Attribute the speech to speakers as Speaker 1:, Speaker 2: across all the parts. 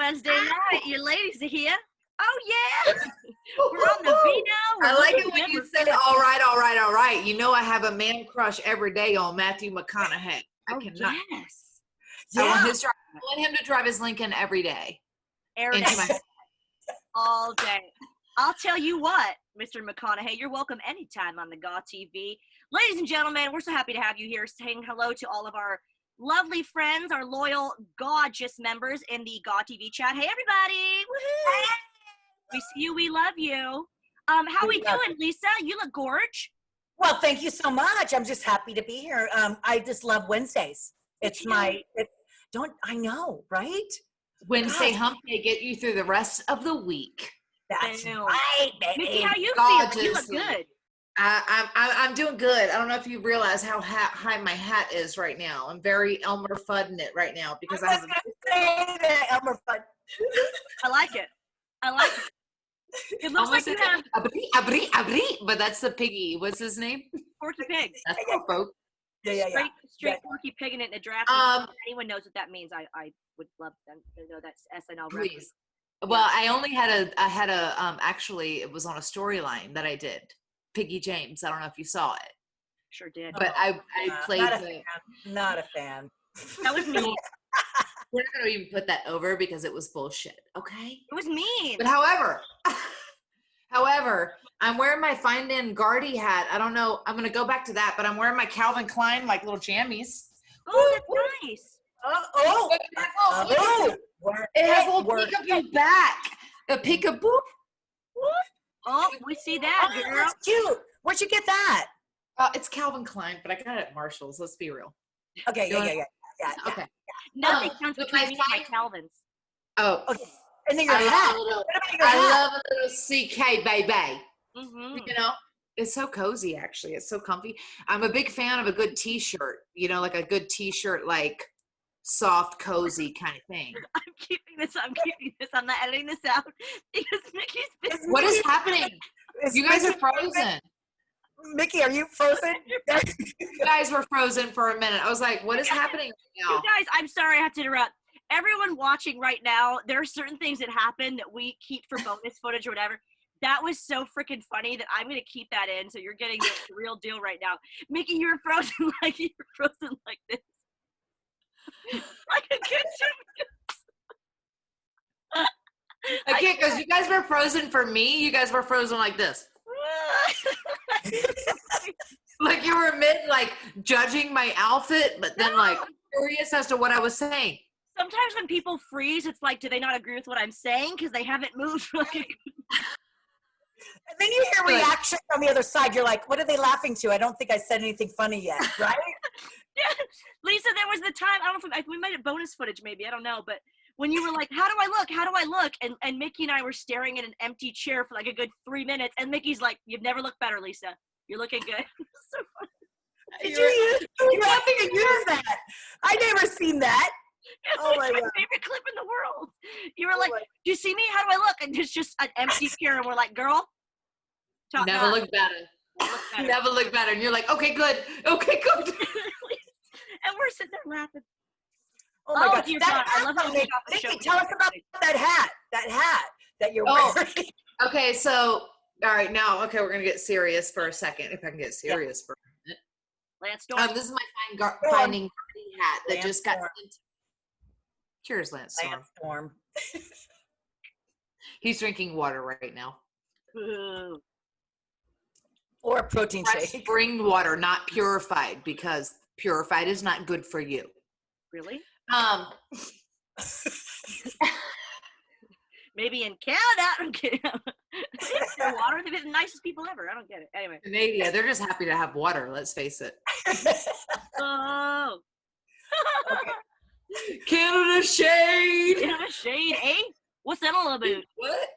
Speaker 1: Wednesday night. Your ladies are here. Oh, yeah. We're on the V now.
Speaker 2: I like it when you said, all right, all right, all right. You know I have a man crush every day on Matthew McConaughey. I cannot.
Speaker 1: Yes.
Speaker 2: I want him to drive his Lincoln every day.
Speaker 1: Every day. All day. I'll tell you what, Mr. McConaughey, you're welcome anytime on the GAW TV. Ladies and gentlemen, we're so happy to have you here saying hello to all of our lovely friends, our loyal, gorgeous members in the GAW TV chat. Hey, everybody. Woohoo. Hey. We see you. We love you. How we doing, Lisa? You look gorge.
Speaker 3: Well, thank you so much. I'm just happy to be here. I just love Wednesdays. It's I know, right?
Speaker 2: Wednesday hump day get you through the rest of the week.
Speaker 3: That's right, baby.
Speaker 1: Mickie, how you feel? You look good.
Speaker 2: I'm doing good. I don't know if you realize how high my hat is right now. I'm very Elmer Fudding it right now because I was going to
Speaker 3: say that, Elmer Fudd.
Speaker 1: I like it. I like it. It looks like you have
Speaker 2: but that's the piggy. What's his name?
Speaker 1: Porky Pig.
Speaker 2: That's our folk.
Speaker 3: Yeah.
Speaker 1: Straight Porky Pig in it in a draft. If anyone knows what that means, I would love them to know that's SNL reference.
Speaker 2: Please. Well, I only had actually it was on a storyline that I did. Mickie James. I don't know if you saw it.
Speaker 1: Sure did.
Speaker 2: But I played
Speaker 3: not a fan.
Speaker 1: That was me.
Speaker 2: We're not going to even put that over because it was bullshit, okay?
Speaker 1: It was mean.
Speaker 2: But however, I'm wearing my Finding Guardy hat. I don't know. I'm going to go back to that, but I'm wearing my Calvin Klein, like, little jammies.
Speaker 1: Oh, that's nice.
Speaker 2: It has a little peekaboo back. A peekaboo.
Speaker 1: Oh, we see that, girl.
Speaker 3: That's cute. Where'd you get that?
Speaker 2: It's Calvin Klein, but I got it at Marshall's. Let's be real.
Speaker 3: Okay, yeah.
Speaker 2: Okay.
Speaker 1: Nothing comes between me and my Calvins.
Speaker 3: Oh, okay. And then your hat.
Speaker 2: I love a little CK, baby.
Speaker 1: Mm-hmm.
Speaker 2: You know, it's so cozy, actually. It's so comfy. I'm a big fan of a good T-shirt. You know, like a good T-shirt, like soft, cozy kind of thing.
Speaker 1: I'm keeping this. I'm not editing this out because Mickey's been.
Speaker 2: What is happening? You guys are frozen.
Speaker 3: Mickie, are you frozen?
Speaker 2: You guys were frozen for a minute. I was like, what is happening right now?
Speaker 1: You guys, I'm sorry I have to interrupt. Everyone watching right now, there are certain things that happen that we keep for bonus footage or whatever. That was so freaking funny that I'm going to keep that in, so you're getting the real deal right now. Mickie, you were frozen like this. Like a good show.
Speaker 2: I can't, because you guys were frozen for me. You guys were frozen like this. Like you were judging my outfit, but then curious as to what I was saying.
Speaker 1: Sometimes when people freeze, it's like, do they not agree with what I'm saying? Because they haven't moved.
Speaker 3: And then you hear reaction on the other side. You're like, what are they laughing to? I don't think I said anything funny yet, right?
Speaker 1: Yeah. Lisa, there was the time, I don't know if we might have bonus footage maybe, I don't know, but when you were like, how do I look? How do I look? And Mickie and I were staring at an empty chair for like a good 3 minutes, and Mickey's like, you've never looked better, Lisa. You're looking good. So funny.
Speaker 3: Did you having to use that? I never seen that.
Speaker 1: It's my favorite clip in the world. You were like, do you see me? How do I look? And it's just an empty chair, and we're like, girl,
Speaker 2: never look better. Never look better. And you're like, okay, good. Okay, good.
Speaker 1: And we're sitting there laughing.
Speaker 3: Oh my God.
Speaker 1: Dear God. I love how we
Speaker 3: Mickie, tell us about that hat that you're wearing.
Speaker 2: Okay, so, all right, now, we're going to get serious for a second, if I can get serious for a minute.
Speaker 1: Lance Storm.
Speaker 2: This is my Finding Guardy hat that just got sent. Cheers, Lance Storm. He's drinking water right now.
Speaker 1: Ooh.
Speaker 3: Or a protein shake.
Speaker 2: Spring water, not purified, because purified is not good for you.
Speaker 1: Really? Maybe in Canada. I'm kidding. Water, they're the nicest people ever. I don't get it. Anyway.
Speaker 2: Canada, they're just happy to have water. Let's face it.
Speaker 1: Oh.
Speaker 2: Okay. Canada shade.
Speaker 1: Canada shade, eh? What's that all about?
Speaker 2: What?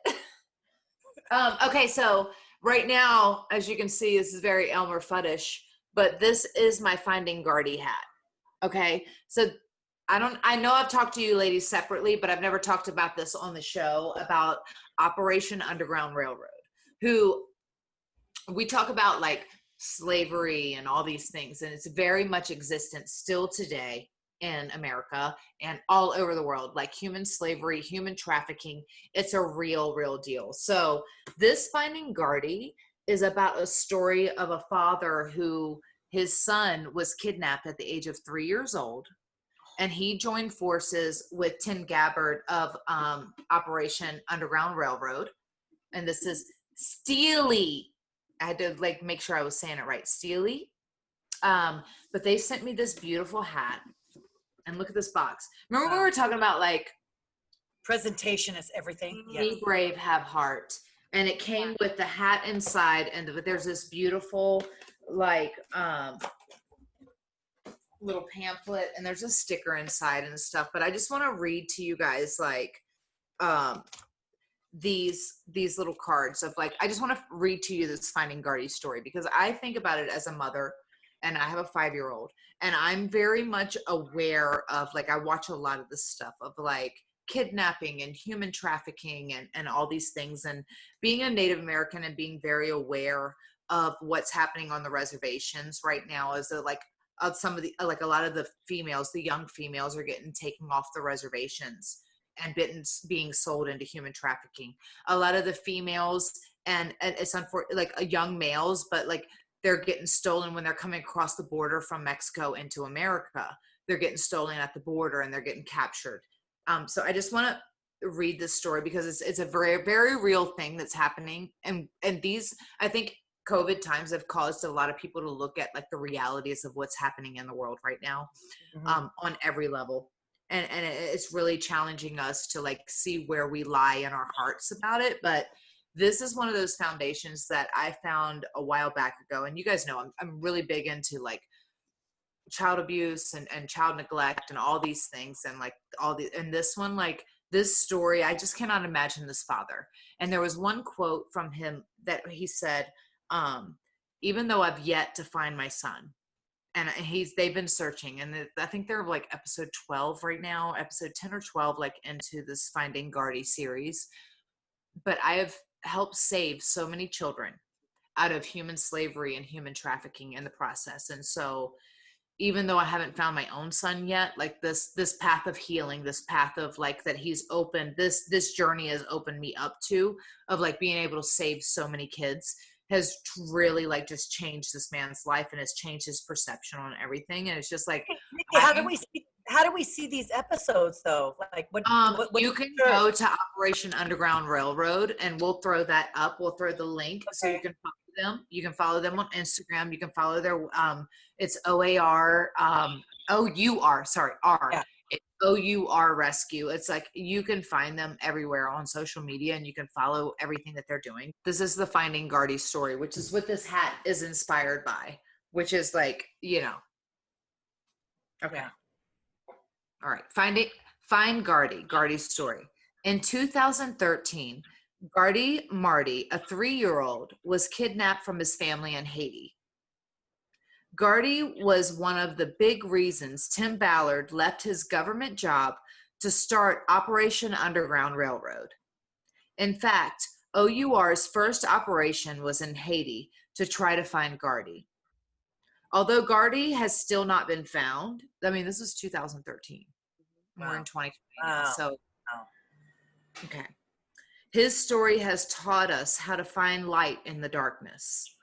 Speaker 2: Okay, so right now, as you can see, this is very Elmer Fuddish, but this is my Finding Guardy hat. Okay, so I know I've talked to you ladies separately, but I've never talked about this on the show about Operation Underground Railroad, who we talk about like slavery and all these things, and it's very much existent still today. in America and all over the world, like human slavery, human trafficking. It's a real deal. So this Finding Gardy is about a story of a father who his son was kidnapped at the age of 3 years old. And he joined forces with Tim Gabbard of Operation Underground Railroad. And this is Steely. I had to like make sure I was saying it right. Steely. But they sent me this beautiful hat. And look at this box. Remember we were talking about like
Speaker 3: presentation is everything.
Speaker 2: Be brave, have heart. And it came with the hat inside, and there's this beautiful like little pamphlet, and there's a sticker inside and stuff. But I just want to read to you guys like these little cards of like, I just want to read to you this Finding Gardy story, because I think about it as a mother, and I have a 5-year-old, and I'm very much aware of like, I watch a lot of this stuff of like kidnapping and human trafficking and all these things, and being a Native American and being very aware of what's happening on the reservations right now is that like some of the like a lot of the females, the young females are getting taken off the reservations and being sold into human trafficking. A lot of the females, and it's unfortunate, like young males, but like they're getting stolen when they're coming across the border from Mexico into America. They're getting stolen at the border and they're getting captured. So I just want to read this story because it's a very real thing that's happening. And these, I think COVID times have caused a lot of people to look at like the realities of what's happening in the world right now, on every level. And it's really challenging us to like see where we lie in our hearts about it. But this is one of those foundations that I found a while back ago. And you guys know, I'm really big into like child abuse and child neglect and all these things. And like and this one, like this story, I just cannot imagine this father. And there was one quote from him that he said, even though I've yet to find my son, and they've been searching, and I think they're like episode 12 right now, episode 10 or 12, like into this Finding Gardy series. But I have helped save so many children out of human slavery and human trafficking in the process. And so even though I haven't found my own son yet, like this path of healing, this path of like that he's opened, this journey has opened me up to, of like being able to save so many kids, has really like just changed this man's life and has changed his perception on everything. And it's just like,
Speaker 3: Mickie, how do we see these episodes though? Like what
Speaker 2: you can go to Operation Underground Railroad, and we'll throw that up. We'll throw the link so you can follow them. You can follow them on Instagram. You can follow their it's OAR OUR, sorry, R.
Speaker 3: Yeah.
Speaker 2: It's OUR Rescue. It's like you can find them everywhere on social media, and you can follow everything that they're doing. This is the Finding Gardy story, which is what this hat is inspired by, which is like, you know. Okay.
Speaker 3: Yeah.
Speaker 2: All right. Find Gardy's story. In 2013, Gardy Marty, a 3-year-old, was kidnapped from his family in Haiti. Gardy was one of the big reasons Tim Ballard left his government job to start Operation Underground Railroad. In fact, OUR's first operation was in Haiti to try to find Gardy. Although Gardy has still not been found, I mean, this was 2013. We're in 2020 now, so. Okay. His story has taught us how to find light in the darkness.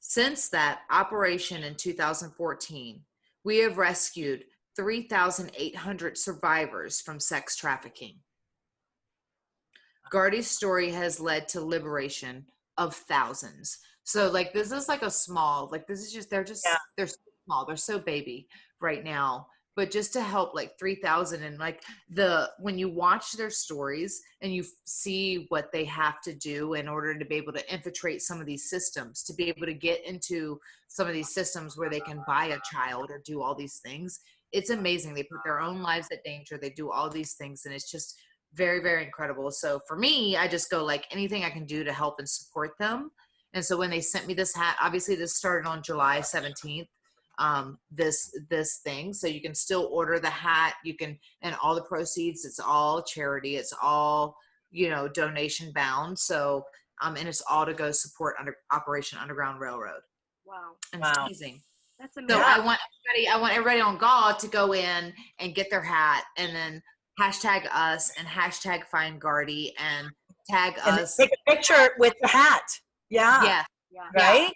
Speaker 2: Since that operation in 2014, we have rescued 3,800 survivors from sex trafficking. Gardy's story has led to liberation of thousands. So like, this is like a small, like this is just, they're so small. They're so baby right now. But just to help like 3,000, and like when you watch their stories and you see what they have to do in order to be able to infiltrate some of these systems, to be able to get into some of these systems where they can buy a child or do all these things, it's amazing. They put their own lives at danger. They do all these things, and it's just very, very incredible. So for me, I just go like anything I can do to help and support them. And so when they sent me this hat, obviously this started on July 17th. This thing, so you can still order the hat, you can, and all the proceeds, it's all charity, it's all, you know, donation bound. So and it's all to go support Operation Underground Railroad.
Speaker 1: Wow.
Speaker 2: And it's amazing.
Speaker 1: That's
Speaker 2: So I want everybody on GAW to go in and get their hat and then hashtag us and hashtag find Gardy and tag us.
Speaker 3: Take a picture with the hat. Yeah.
Speaker 1: Yeah.
Speaker 3: Right?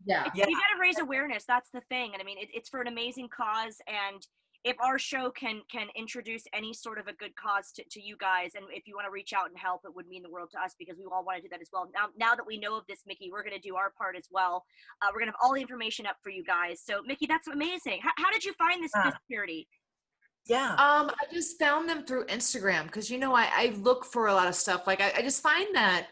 Speaker 2: Yeah.
Speaker 1: You got to raise awareness. That's the thing. And I mean, it's for an amazing cause. And if our show can introduce any sort of a good cause to you guys, and if you want to reach out and help, it would mean the world to us, because we all want to do that as well. Now that we know of this, Mickie, we're going to do our part as well. We're going to have all the information up for you guys. So Mickie, that's amazing. How did you find this charity?
Speaker 3: Yeah.
Speaker 2: I just found them through Instagram because, you know, I look for a lot of stuff. Like I just find that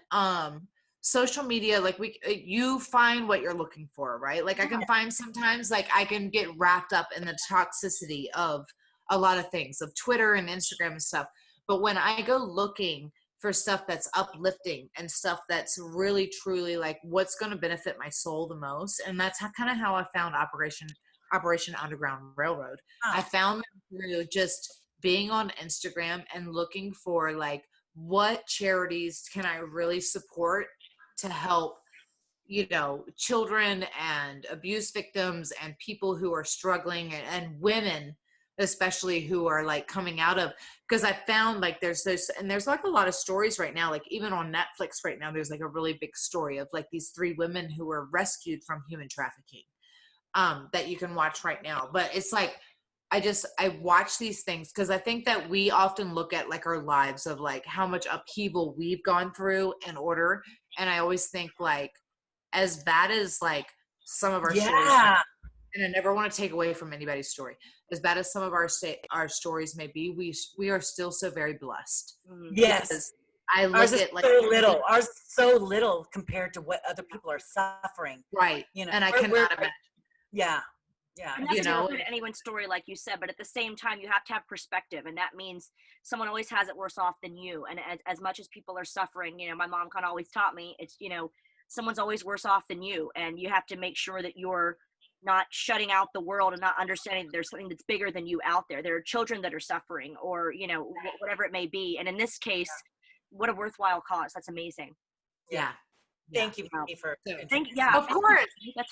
Speaker 2: social media, like you find what you're looking for, right? Like I can find sometimes, like I can get wrapped up in the toxicity of a lot of things, of Twitter and Instagram and stuff. But when I go looking for stuff that's uplifting and stuff that's really truly like what's going to benefit my soul the most, and that's kind of how I found Operation Underground Railroad. I found them through just being on Instagram and looking for like what charities can I really support to help, you know, children and abuse victims and people who are struggling, and women especially who are like coming out of, because I found like there's like a lot of stories right now, like even on Netflix right now, there's like a really big story of like these 3 women who were rescued from human trafficking that you can watch right now. But it's like I watch these things because I think that we often look at like our lives of like how much upheaval we've gone through in order. And I always think like, as bad as like some of our stories, and I never want to take away from anybody's story, as bad as some of our stories may be, we are still so very blessed.
Speaker 3: Yes.
Speaker 2: I look at like
Speaker 3: ours is so little compared to what other people are suffering.
Speaker 2: Right.
Speaker 3: You know,
Speaker 2: and I cannot imagine.
Speaker 3: Yeah.
Speaker 1: And that's not anyone's story, like you said, but at the same time, you have to have perspective, and that means someone always has it worse off than you. And as much as people are suffering, you know, my mom kind of always taught me, it's, you know, someone's always worse off than you, and you have to make sure that you're not shutting out the world and not understanding that there's something that's bigger than you out there. There are children that are suffering, or, you know, whatever it may be. And in this case, what a worthwhile cause. That's amazing.
Speaker 3: Yeah. Thank you for
Speaker 2: of course.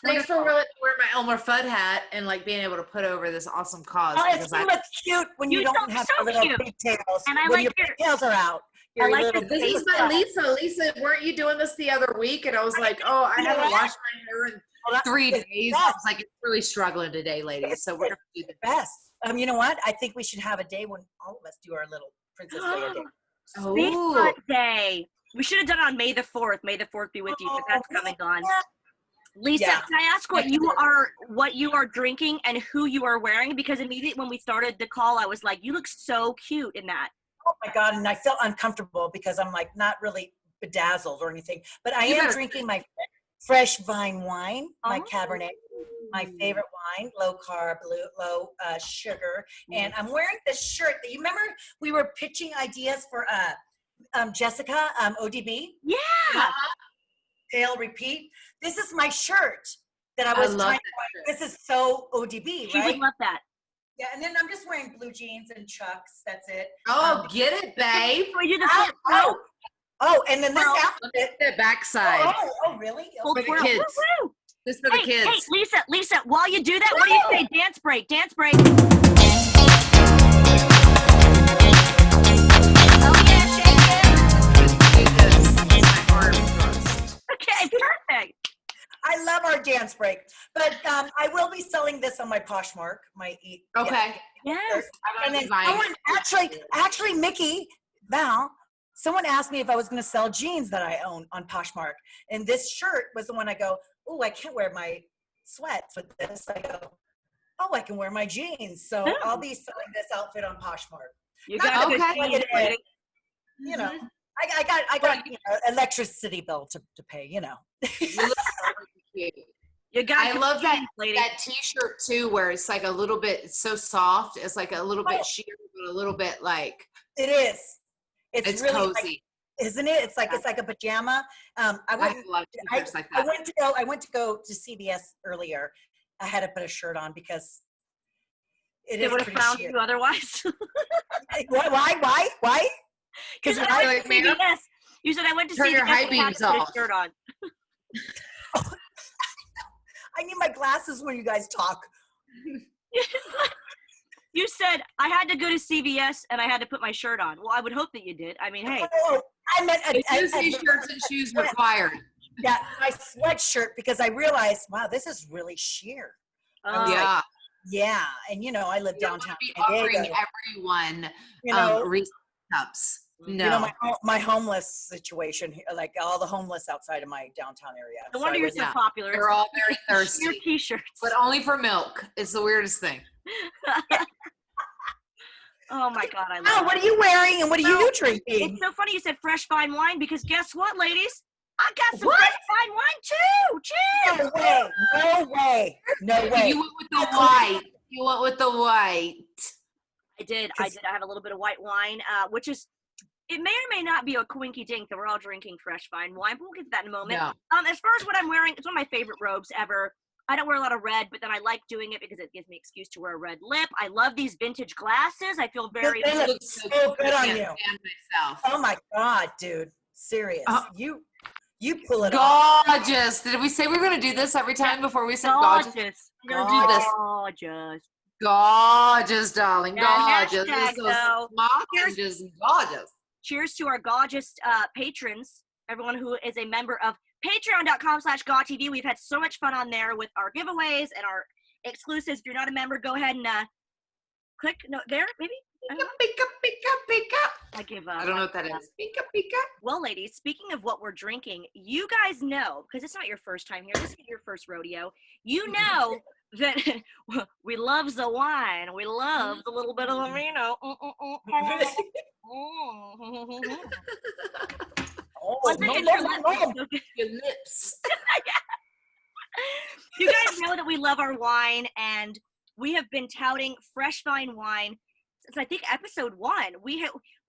Speaker 2: Thanks for wearing my Elmer Fudd hat and like being able to put over this awesome cause.
Speaker 3: Oh, it's you look cute when you don't have the little pigtails.
Speaker 1: And I
Speaker 3: when
Speaker 1: like
Speaker 3: your pigtails are out.
Speaker 1: I like
Speaker 2: this is my Lisa. Lisa, weren't you doing this the other week? And I was like, oh, I haven't washed my hair in 3 days. I was like, it's really struggling today, ladies. So we're gonna do the
Speaker 3: best. You know what? I think we should have a day when all of us do our little Princess Leia day.
Speaker 1: Space Day. We should have done it on May the 4th. May the 4th be with you, but that's come and gone. Lisa, can I ask what you are drinking and who you are wearing? Because immediately when we started the call, I was like, you look so cute in that.
Speaker 3: Oh my God. And I felt uncomfortable because I'm like not really bedazzled or anything, but I am drinking my fresh vine wine, my Cabernet, my favorite wine, low carb, low sugar. And I'm wearing this shirt that you remember we were pitching ideas for Jessica, ODB.
Speaker 1: Yeah.
Speaker 3: Tail repeat. This is my shirt that I was trying to wear. This is so ODB, right?
Speaker 1: She would love that.
Speaker 3: Yeah, and then I'm just wearing blue jeans and Chucks. That's it.
Speaker 2: Oh, get it, babe.
Speaker 1: We do the
Speaker 3: and then this outfit.
Speaker 2: The backside.
Speaker 3: Oh, really?
Speaker 2: For the kids.
Speaker 1: Woo-woo.
Speaker 2: This for the kids.
Speaker 1: Hey, Lisa, while you do that, what do you say? Dance break. Okay, perfect.
Speaker 3: I love our dance break, but I will be selling this on my Poshmark.
Speaker 1: Yes.
Speaker 3: And then someone actually, Mickie, Val, someone asked me if I was going to sell jeans that I own on Poshmark, and this shirt was the one I go, oh, I can't wear my sweats with this. I go, oh, I can wear my jeans, so I'll be selling this outfit on Poshmark.
Speaker 1: You got
Speaker 3: you know. I got electricity bill to pay, you know.
Speaker 2: I love that t-shirt too, where it's like a little bit, it's so soft. It's like a little bit sheer, but a little bit like.
Speaker 3: It is. It's really
Speaker 2: cozy.
Speaker 3: like, isn't it? It's like a pajama. I went to go to CVS earlier. I had to put a shirt on because
Speaker 1: it would have found you otherwise.
Speaker 3: Why?
Speaker 1: Because I went to CVS. You said I went to CVS.
Speaker 2: Turn your high beams off.
Speaker 1: Shirt on.
Speaker 3: I need my glasses when you guys talk.
Speaker 1: You said I had to go to CVS and I had to put my shirt on. Well, I would hope that you did. I mean, hey.
Speaker 3: Oh, I meant
Speaker 2: shirts and shoes required.
Speaker 3: Yeah, my sweatshirt, because I realized, wow, this is really sheer.
Speaker 2: Yeah.
Speaker 3: Yeah, and I live downtown.
Speaker 2: Be offering everyone Reese's cups. No,
Speaker 3: you know my homeless situation here, like all the homeless outside of my downtown area.
Speaker 1: No wonder you're so popular.
Speaker 2: They're all very thirsty.
Speaker 1: Your t-shirts,
Speaker 2: but only for milk. It's the weirdest thing.
Speaker 1: Oh my God, I love it.
Speaker 3: What are you wearing and what are you drinking?
Speaker 1: It's so funny you said fresh fine wine, because guess what, ladies? I got some fresh fine wine too. Cheers!
Speaker 3: No way.
Speaker 2: You went with the white. You went with the white. I
Speaker 1: did. I have a little bit of white wine, which is, it may or may not be a coinky dink that we're all drinking fresh fine wine, but we'll get to that in a moment.
Speaker 2: No.
Speaker 1: As far as what I'm wearing, it's one of my favorite robes ever. I don't wear a lot of red, but then I like doing it because it gives me an excuse to wear a red lip. I love these vintage glasses. I feel very
Speaker 3: They look so good on you.
Speaker 2: Myself.
Speaker 3: Oh my God, dude. Serious. You pull it off.
Speaker 2: Gorgeous. Did we say we were going to do this every time before we said gorgeous?
Speaker 1: We're going to do this. Gorgeous.
Speaker 2: Gorgeous, darling.
Speaker 1: Yeah,
Speaker 2: gorgeous.
Speaker 1: Hashtag,
Speaker 2: this is so smart and just gorgeous.
Speaker 1: Cheers to our gorgeous patrons, everyone who is a member of patreon.com/GAWTV. We've had so much fun on there with our giveaways and our exclusives. If you're not a member, go ahead and click there, maybe? I give up.
Speaker 2: I don't know what that is.
Speaker 1: Well, ladies, speaking of what we're drinking, you guys know, because it's not your first time here, this is your first rodeo, you know that we love the wine. We love the little bit of the vino.
Speaker 2: Your lips.
Speaker 1: You guys know that we love our wine, and we have been touting fresh fine wine since I think episode 1. We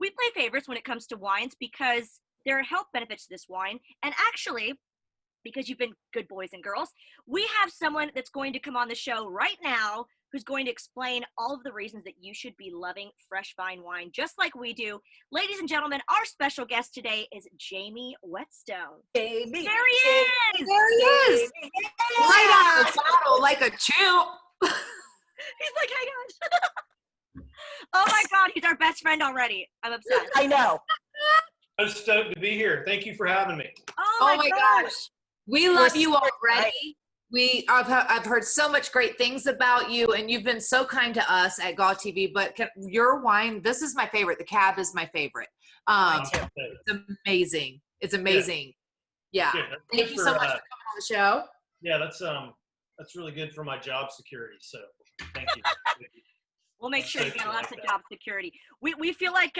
Speaker 1: play favorites when it comes to wines because there are health benefits to this wine, and actually, because you've been good boys and girls, we have someone that's going to come on the show right now who's going to explain all of the reasons that you should be loving fresh fine wine just like we do. Ladies and gentlemen, our special guest today is Jamie Whetstone.
Speaker 3: Jamie.
Speaker 1: There he is!
Speaker 2: There he is! Right on the bottle like a champ.
Speaker 1: He's like, hang on. Oh my God, he's our best friend already. I'm obsessed.
Speaker 3: I know.
Speaker 4: I'm stoked to be here. Thank you for having me.
Speaker 1: Oh my gosh.
Speaker 2: We love you already. I've heard so much great things about you, and you've been so kind to us at GAW TV. But your wine, this is my favorite. The Cab is my favorite. It's amazing. It's amazing. Yeah. Thank you so much for coming on the show.
Speaker 4: Yeah, that's really good for my job security. So thank you.
Speaker 1: We'll make sure you get lots of job security. We feel like,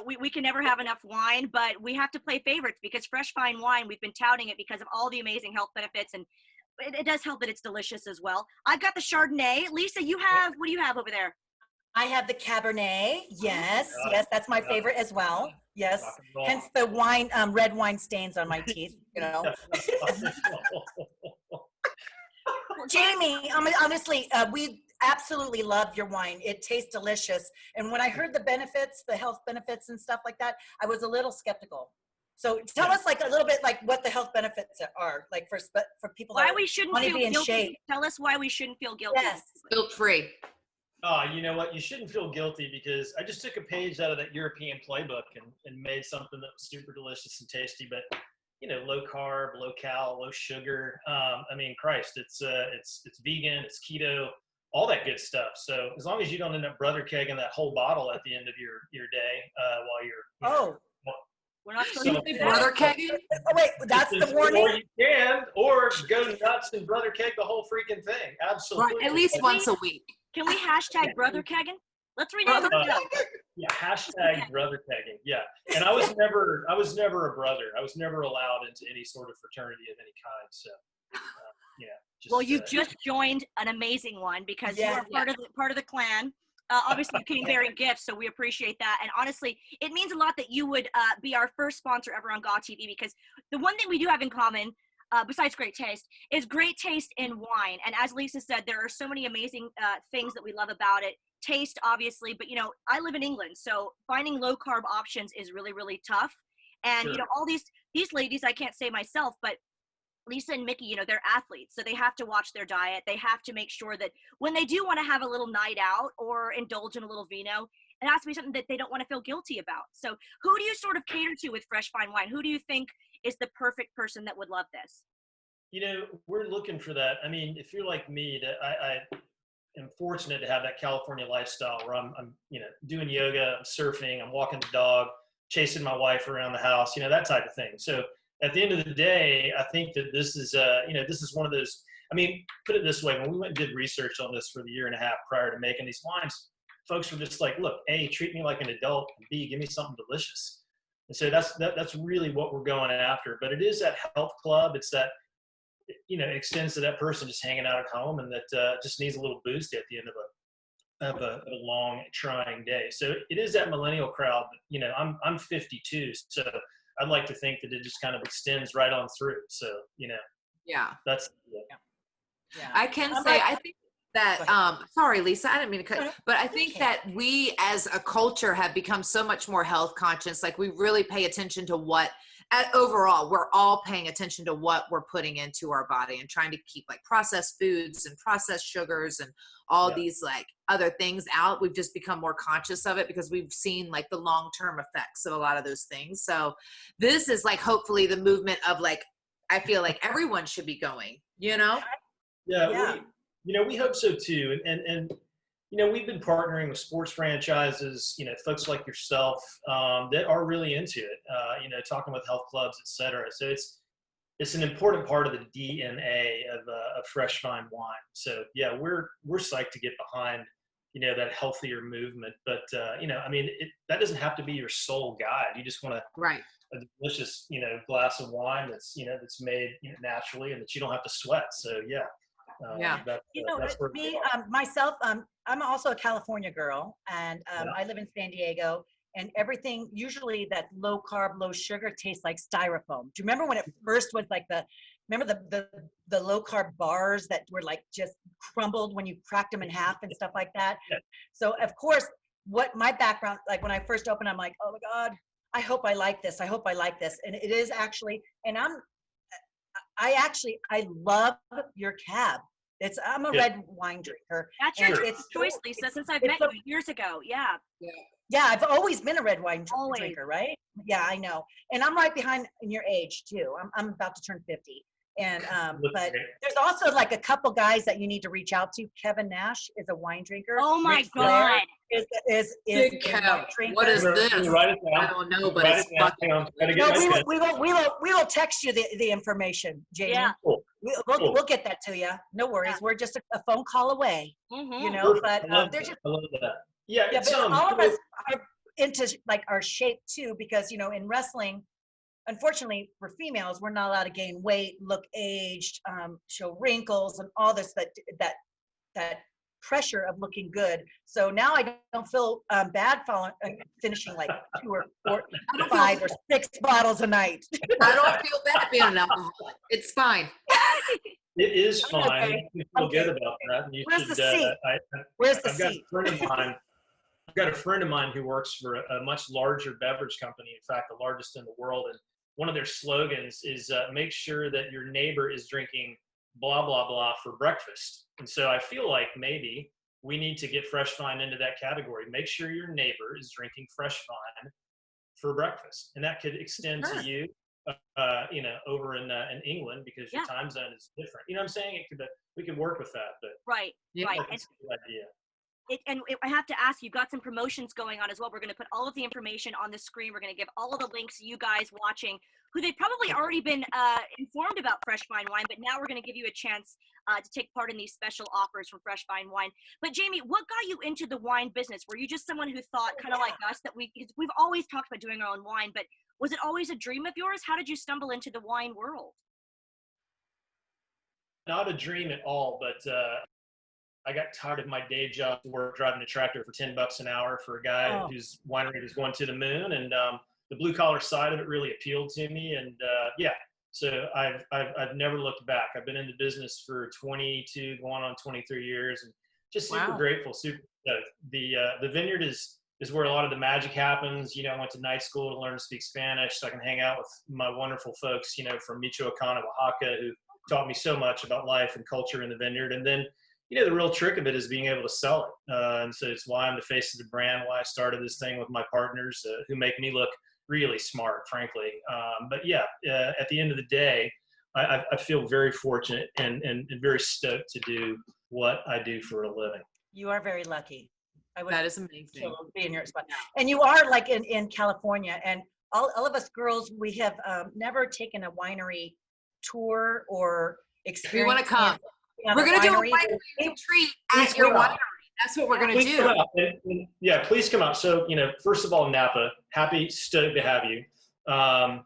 Speaker 1: we can never have enough wine, but we have to play favorites because fresh fine wine, we've been touting it because of all the amazing health benefits, and it does help that it's delicious as well. I've got the Chardonnay. Lisa, what do you have over there?
Speaker 3: I have the Cabernet. Yes, that's my favorite as well. Yes, hence the wine, red wine stains on my teeth, Jamie, honestly, we absolutely love your wine. It tastes delicious. And when I heard the benefits, the health benefits and stuff like that, I was a little skeptical. So tell us like a little bit like what the health benefits are, like for people
Speaker 1: why
Speaker 3: that
Speaker 1: we shouldn't
Speaker 3: want to
Speaker 1: feel
Speaker 3: be in
Speaker 1: guilty.
Speaker 3: shape.
Speaker 1: Tell us why we shouldn't feel guilty.
Speaker 3: Yes.
Speaker 2: Guilt-free.
Speaker 4: You know what? You shouldn't feel guilty because I just took a page out of that European playbook and made something that was super delicious and tasty, but low carb, low cal, low sugar. I mean, Christ, it's vegan, it's keto, all that good stuff. So as long as you don't end up brother kegging that whole bottle at the end of your day while you're
Speaker 1: we're not
Speaker 2: supposed to brother kegging.
Speaker 3: Oh wait, that's the warning.
Speaker 4: Or you can, or go nuts and brother keg the whole freaking thing. Absolutely.
Speaker 2: Right, at least once a week.
Speaker 1: Can we hashtag brother kegging? Let's rename it.
Speaker 4: Yeah, hashtag brother kegging. Yeah, and I was never a brother. I was never allowed into any sort of fraternity of any kind. So,
Speaker 1: well, you've just joined an amazing one because you are part of the clan. Obviously, you came bearing gifts, so we appreciate that. And honestly, it means a lot that you would be our first sponsor ever on GAW TV because the one thing we do have in common, besides great taste, is great taste in wine. And as Lisa said, there are so many amazing things that we love about it. Taste, obviously, but I live in England, so finding low carb options is really, really tough. And
Speaker 4: sure.
Speaker 1: All these ladies, I can't say myself, but Lisa and Mickie, you know, they're athletes, so they have to watch their diet. They have to make sure that when they do want to have a little night out or indulge in a little vino, it has to be something that they don't want to feel guilty about. So who do you sort of cater to with fresh fine wine? Who do you think is the perfect person that would love this?
Speaker 4: You know, we're looking for that. I mean, if you're like me, that I am fortunate to have that California lifestyle where I'm, you know, doing yoga, I'm surfing, I'm walking the dog, chasing my wife around the house, you know, that type of thing. So at the end of the day, I think that this is, you know, this is one of those, I mean, put it this way, when we went and did research on this for the year and a half prior to making these wines, folks were just like, look, A, treat me like an adult, and B, give me something delicious. And so that's really what we're going after. But it is that health club. It's that, you know, it extends to that person just hanging out at home and that just needs a little boost at the end of a long, trying day. So it is that millennial crowd. You know, I'm 52, so I'd like to think that it just kind of extends right on through. So, you know,
Speaker 2: Yeah.
Speaker 4: that's
Speaker 3: Yeah.
Speaker 2: I can say, I think that, sorry, Lisa, I didn't mean to cut, but I think that we as a culture have become so much more health conscious. Like we really pay attention to what, overall, we're all paying attention to what we're putting into our body and trying to keep like processed foods and processed sugars and all these like other things out. We've just become more conscious of it because we've seen like the long-term effects of a lot of those things. So this is like, hopefully the movement of like, I feel like everyone should be going, you know?
Speaker 4: Yeah. You know, we hope so too. And you know, we've been partnering with sports franchises, you know, folks like yourself that are really into it, you know, talking with health clubs, et cetera. So it's an important part of the DNA of fresh fine wine. So yeah, we're psyched to get behind, you know, that healthier movement. But, you know, I mean, that doesn't have to be your sole guide. You just want a delicious, you know, glass of wine that's, you know, that's made, you know, naturally and that you don't have to sweat. So yeah.
Speaker 3: You know, me, myself, I'm also a California girl, and I live in San Diego, and everything usually that low carb, low sugar tastes like styrofoam. Do you remember when it first was like remember the low carb bars that were like just crumbled when you cracked them in half and stuff like that?
Speaker 4: Yeah.
Speaker 3: So of course, what my background, like when I first opened, I'm like, oh my God, I hope I like this. I hope I like this. And it is actually, and I love your cab. I'm a red wine drinker.
Speaker 1: That's your choice, Lisa, since I've met you years ago. Yeah,
Speaker 3: I've always been a red wine drinker, right? Yeah, I know. And I'm right behind in your age too. I'm about to turn 50. And but there's also like a couple guys that you need to reach out to. Kevin Nash is a wine drinker.
Speaker 1: Oh my God.
Speaker 3: Is
Speaker 2: what is this? I don't know, but it's fucking.
Speaker 3: We will text you the information, Jamie.
Speaker 1: Yeah.
Speaker 4: Cool.
Speaker 3: We'll get that to you. No worries. We're just a phone call away.
Speaker 1: Mm-hmm.
Speaker 3: You know,
Speaker 4: Perfect.
Speaker 3: but they're just.
Speaker 4: I love that. Yeah,
Speaker 3: but all of us are into like our shape too, because you know, in wrestling, unfortunately for females, we're not allowed to gain weight, look aged, show wrinkles, and all this that pressure of looking good. So now I don't feel bad finishing like 2 or 4, 5 or 6 bottles a night.
Speaker 2: I don't feel bad being an alcoholic. It's fine.
Speaker 4: It is fine.
Speaker 3: Okay.
Speaker 4: You feel good about that. And you
Speaker 3: Where's the seat? Where's the seat?
Speaker 4: I've got a friend of mine who works for a much larger beverage company, in fact, the largest in the world. And one of their slogans is make sure that your neighbor is drinking blah, blah, blah for breakfast. And so I feel like maybe we need to get fresh fine into that category. Make sure your neighbor is drinking fresh fine for breakfast. And that could extend to you, you know, over in England because your time zone is different. You know what I'm saying? We could work with that. But
Speaker 1: right.
Speaker 4: That's a good idea.
Speaker 1: I have to ask, you've got some promotions going on as well. We're going to put all of the information on the screen. We're going to give all of the links to you guys watching, who they've probably already been informed about Fresh Fine Wine, but now we're going to give you a chance to take part in these special offers from Fresh Fine Wine. But Jamie, what got you into the wine business? Were you just someone who thought, kind of like us, that we've always talked about doing our own wine, but was it always a dream of yours? How did you stumble into the wine world?
Speaker 4: Not a dream at all, but I got tired of my day job work driving a tractor for $10 an hour for a guy whose winery was going to the moon, and the blue collar side of it really appealed to me. And so I've never looked back. I've been in the business for 22, going on 23 years, and just super grateful. The vineyard is is where a lot of the magic happens. You know, I went to night school to learn to speak Spanish so I can hang out with my wonderful folks, you know, from Michoacan and Oaxaca, who taught me so much about life and culture in the vineyard. And then, you know, the real trick of it is being able to sell it. And so it's why I'm the face of the brand, why I started this thing with my partners who make me look really smart, frankly. But yeah, at the end of the day, I feel very fortunate and very stoked to do what I do for a living.
Speaker 3: You are very lucky.
Speaker 2: That is amazing.
Speaker 3: Be in your spot. And you are like in California, and all of us girls, we have never taken a winery tour or experience.
Speaker 2: If you want to come, we're going to do a winery retreat at your winery. That's what we're going to do.
Speaker 4: And yeah, please come out. So, you know, first of all, Napa, stoked to have you.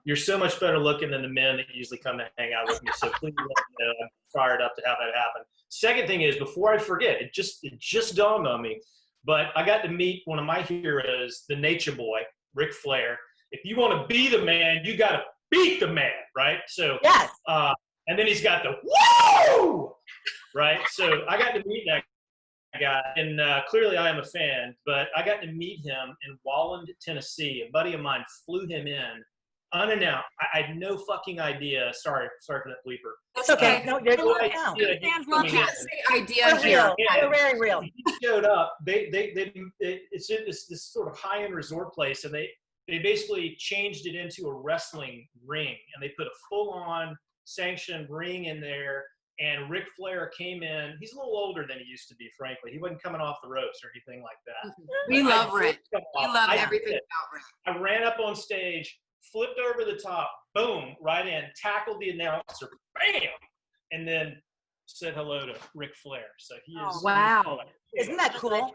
Speaker 4: You're so much better looking than the men that usually come to hang out with me. So please let me know. I'm fired up to have that happen. Second thing is, before I forget, it just dawned on me, but I got to meet one of my heroes, the nature boy, Ric Flair. If you want to be the man, you got to beat the man, right? So,
Speaker 3: yes.
Speaker 4: And then he's got the woo, right? So I got to meet that guy, and clearly I am a fan, but I got to meet him in Walland, Tennessee. A buddy of mine flew him in unannounced. I had no fucking idea. Sorry for that bleeper.
Speaker 3: That's okay. No,
Speaker 1: fans love
Speaker 2: You can't say idea here.
Speaker 3: We're very real.
Speaker 4: He showed up. It's this sort of high-end resort place, and they basically changed it into a wrestling ring, and they put a full-on sanctioned ring in there. And Ric Flair came in. He's a little older than he used to be, frankly. He wasn't coming off the ropes or anything like that.
Speaker 2: We love Rick. We love everything about Rick.
Speaker 4: I ran up on stage, flipped over the top, boom, right in, tackled the announcer, bam, and then said hello to Ric Flair. So he is.
Speaker 2: Wow.
Speaker 3: Isn't that cool?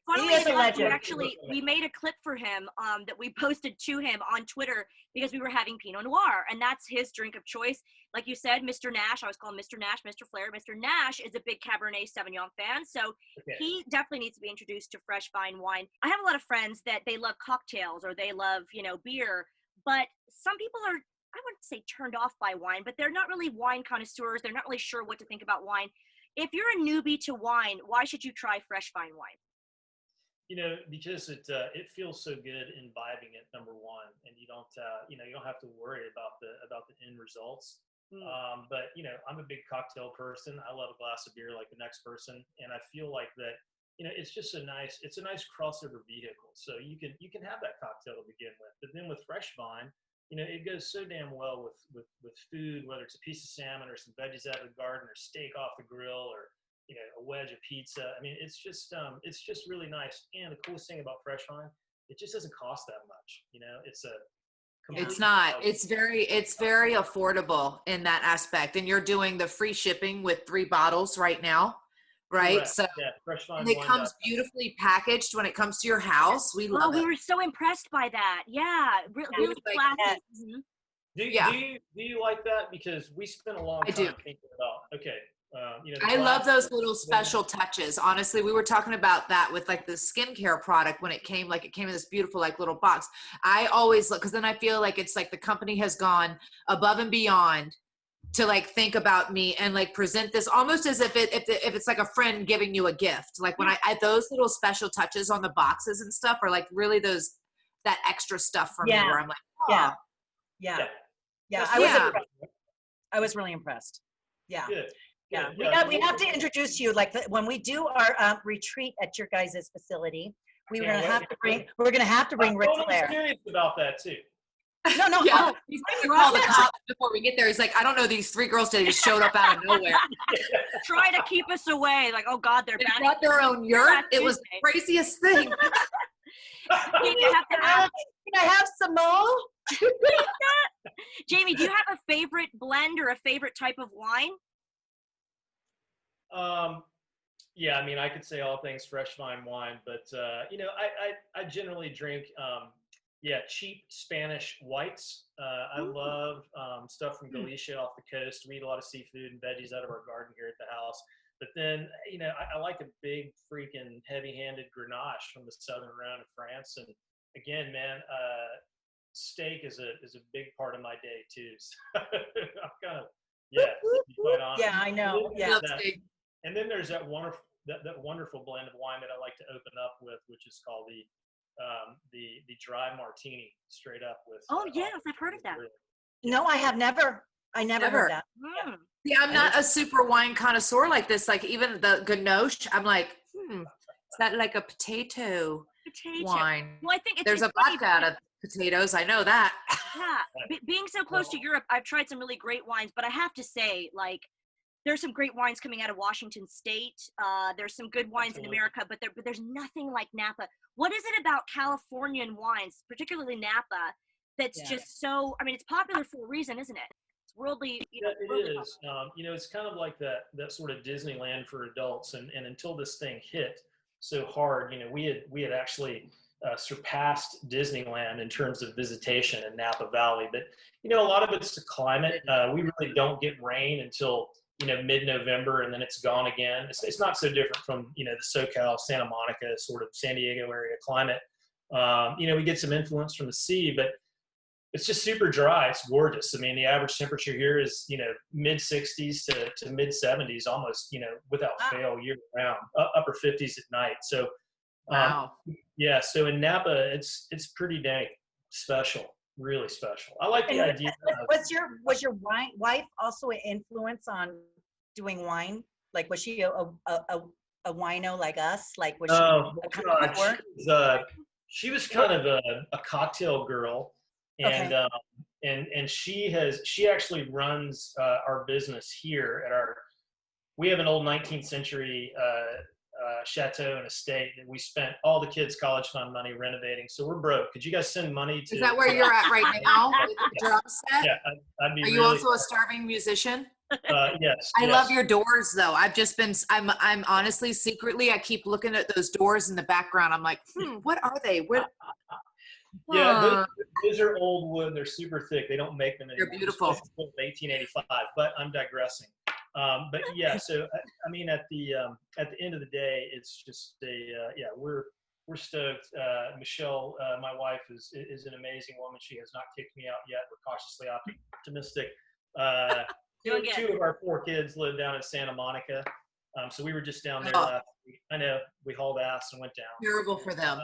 Speaker 1: Funnily
Speaker 3: He is a
Speaker 1: enough,
Speaker 3: legend.
Speaker 1: we made a clip for him that we posted to him on Twitter because we were having Pinot Noir, and that's his drink of choice. Like you said, Mr. Nash, I was calling Mr. Nash, Mr. Flair. Mr. Nash is a big Cabernet Sauvignon fan, so he definitely needs to be introduced to fresh fine wine. I have a lot of friends that they love cocktails or they love, you know, beer, but some people are, I wouldn't say turned off by wine, but they're not really wine connoisseurs. They're not really sure what to think about wine. If you're a newbie to wine, why should you try fresh fine wine?
Speaker 4: You know, because it feels so good imbibing it, number one, and you don't have to worry about the end results. But you know, I'm a big cocktail person. I love a glass of beer like the next person, and I feel like that. You know, it's just it's a nice crossover vehicle. So you can have that cocktail to begin with, but then with fresh vine, you know, it goes so damn well with food, whether it's a piece of salmon or some veggies out of the garden or steak off the grill or, you know, a wedge of pizza. I mean, it's just really nice. And the coolest thing about fresh vine, it just doesn't cost that much. You know, it's not. It's
Speaker 2: very affordable in that aspect. And you're doing the free shipping with 3 bottles right now. Right.
Speaker 4: Correct.
Speaker 2: So
Speaker 4: fresh vine
Speaker 2: and it comes beautifully packaged when it comes to your house. We love it.
Speaker 1: We were so impressed by that. Yeah. Really classy.
Speaker 4: Mm-hmm. Do you like that? Because we spent a long time thinking about, you know, I
Speaker 2: love those little special touches. Honestly, we were talking about that with like the skincare product when it came in this beautiful like little box. I always look, because then I feel like it's like the company has gone above and beyond to like think about me and like present this almost as if it's like a friend giving you a gift. Like when I those little special touches on the boxes and stuff are like really that extra stuff for me where I'm like, oh.
Speaker 3: Yeah. I was really impressed. Yeah.
Speaker 4: Good.
Speaker 3: Yeah. We have to introduce you when we do our retreat at your guys' facility. We're gonna have to bring Ric Flair.
Speaker 4: I'm serious about that too.
Speaker 3: No.
Speaker 2: Yeah. He's going to call the cops before we get there. He's like, I don't know these 3 girls today just showed up out of nowhere.
Speaker 1: Try to keep us away. Like, oh God, they're back.
Speaker 2: They brought their own yurt. It was the craziest thing.
Speaker 3: Can I have some more?
Speaker 1: Jamie, do you have a favorite blend or a favorite type of wine?
Speaker 4: Yeah, I mean, I could say all things fresh vine wine, but you know, I generally drink cheap Spanish whites. I love stuff from Galicia off the coast. We eat a lot of seafood and veggies out of our garden here at the house. But then, you know, I like a big freaking heavy-handed Grenache from the southern round of France. And again, man, steak is a big part of my day too. So I'm kind of, to be quite honest.
Speaker 3: Yeah, I know. Yeah.
Speaker 4: And then there's that wonderful blend of wine that I like to open up with, which is called the the dry martini straight up with.
Speaker 1: Oh yes, I've heard of that.
Speaker 3: No, I have never. I never heard that.
Speaker 1: Mm.
Speaker 2: Yeah, I'm not a super wine connoisseur like this. Like even the Ganoche, I'm like, is that like a potato wine?
Speaker 1: Well, I think
Speaker 2: there's a vodka out of potatoes. I know that.
Speaker 1: Yeah, being so close to Europe, I've tried some really great wines, but I have to say, like, there's some great wines coming out of Washington State. There's some good wines in America, but there's nothing like Napa. What is it about Californian wines, particularly Napa, that's just so? I mean, it's popular for a reason, isn't it? It's worldly.
Speaker 4: It is. It's kind of like that sort of Disneyland for adults, and until this thing hit so hard, we had actually surpassed Disneyland in terms of visitation in Napa Valley. But a lot of it's the climate. We really don't get rain until mid-November, and then it's gone again. It's not so different from the SoCal, Santa Monica, sort of San Diego area climate. We get some influence from the sea, but it's just super dry. It's gorgeous. I mean, the average temperature here is mid 60s to mid 70s, almost without fail year round. Upper 50s at night. So
Speaker 2: wow.
Speaker 4: Yeah, so in Napa, it's pretty dang special. Really special. I like the idea.
Speaker 3: Was your wife also an influence on doing wine? Like, was she a wino like us? Like, was
Speaker 4: she was kind of a cocktail girl, and she actually runs our business here at we have an old 19th century chateau and estate that we spent all the kids' college fund money renovating. So we're broke. Could you guys send money to?
Speaker 2: Is that where you're at right now? With the drum set?
Speaker 4: Yeah, I'd be.
Speaker 2: Are you also a starving musician?
Speaker 4: Yes.
Speaker 2: I love your doors, though. I'm honestly, secretly, I keep looking at those doors in the background. I'm like, what are they? What?
Speaker 4: Yeah, those are old wood. They're super thick. They don't make them anymore.
Speaker 2: They're beautiful.
Speaker 4: 1885, but I'm digressing. But yeah, so I mean, at the end of the day, it's just we're stoked. Michelle, my wife, is an amazing woman. She has not kicked me out yet. We're cautiously optimistic. Two of our 4 kids live down in Santa Monica, so we were just down there last week. I know we hauled ass and went down.
Speaker 2: Terrible for them.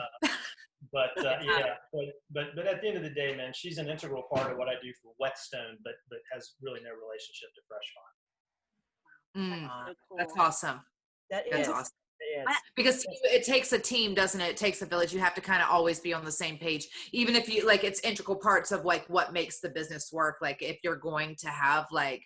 Speaker 4: But at the end of the day, man, she's an integral part of what I do for Whetstone, but has really no relationship to Fresh Vine.
Speaker 1: So cool.
Speaker 2: That's awesome. That's awesome. Because it takes a team, doesn't it? It takes a village. You have to kind of always be on the same page, even if you like, it's integral parts of like what makes the business work. Like if you're going to have like,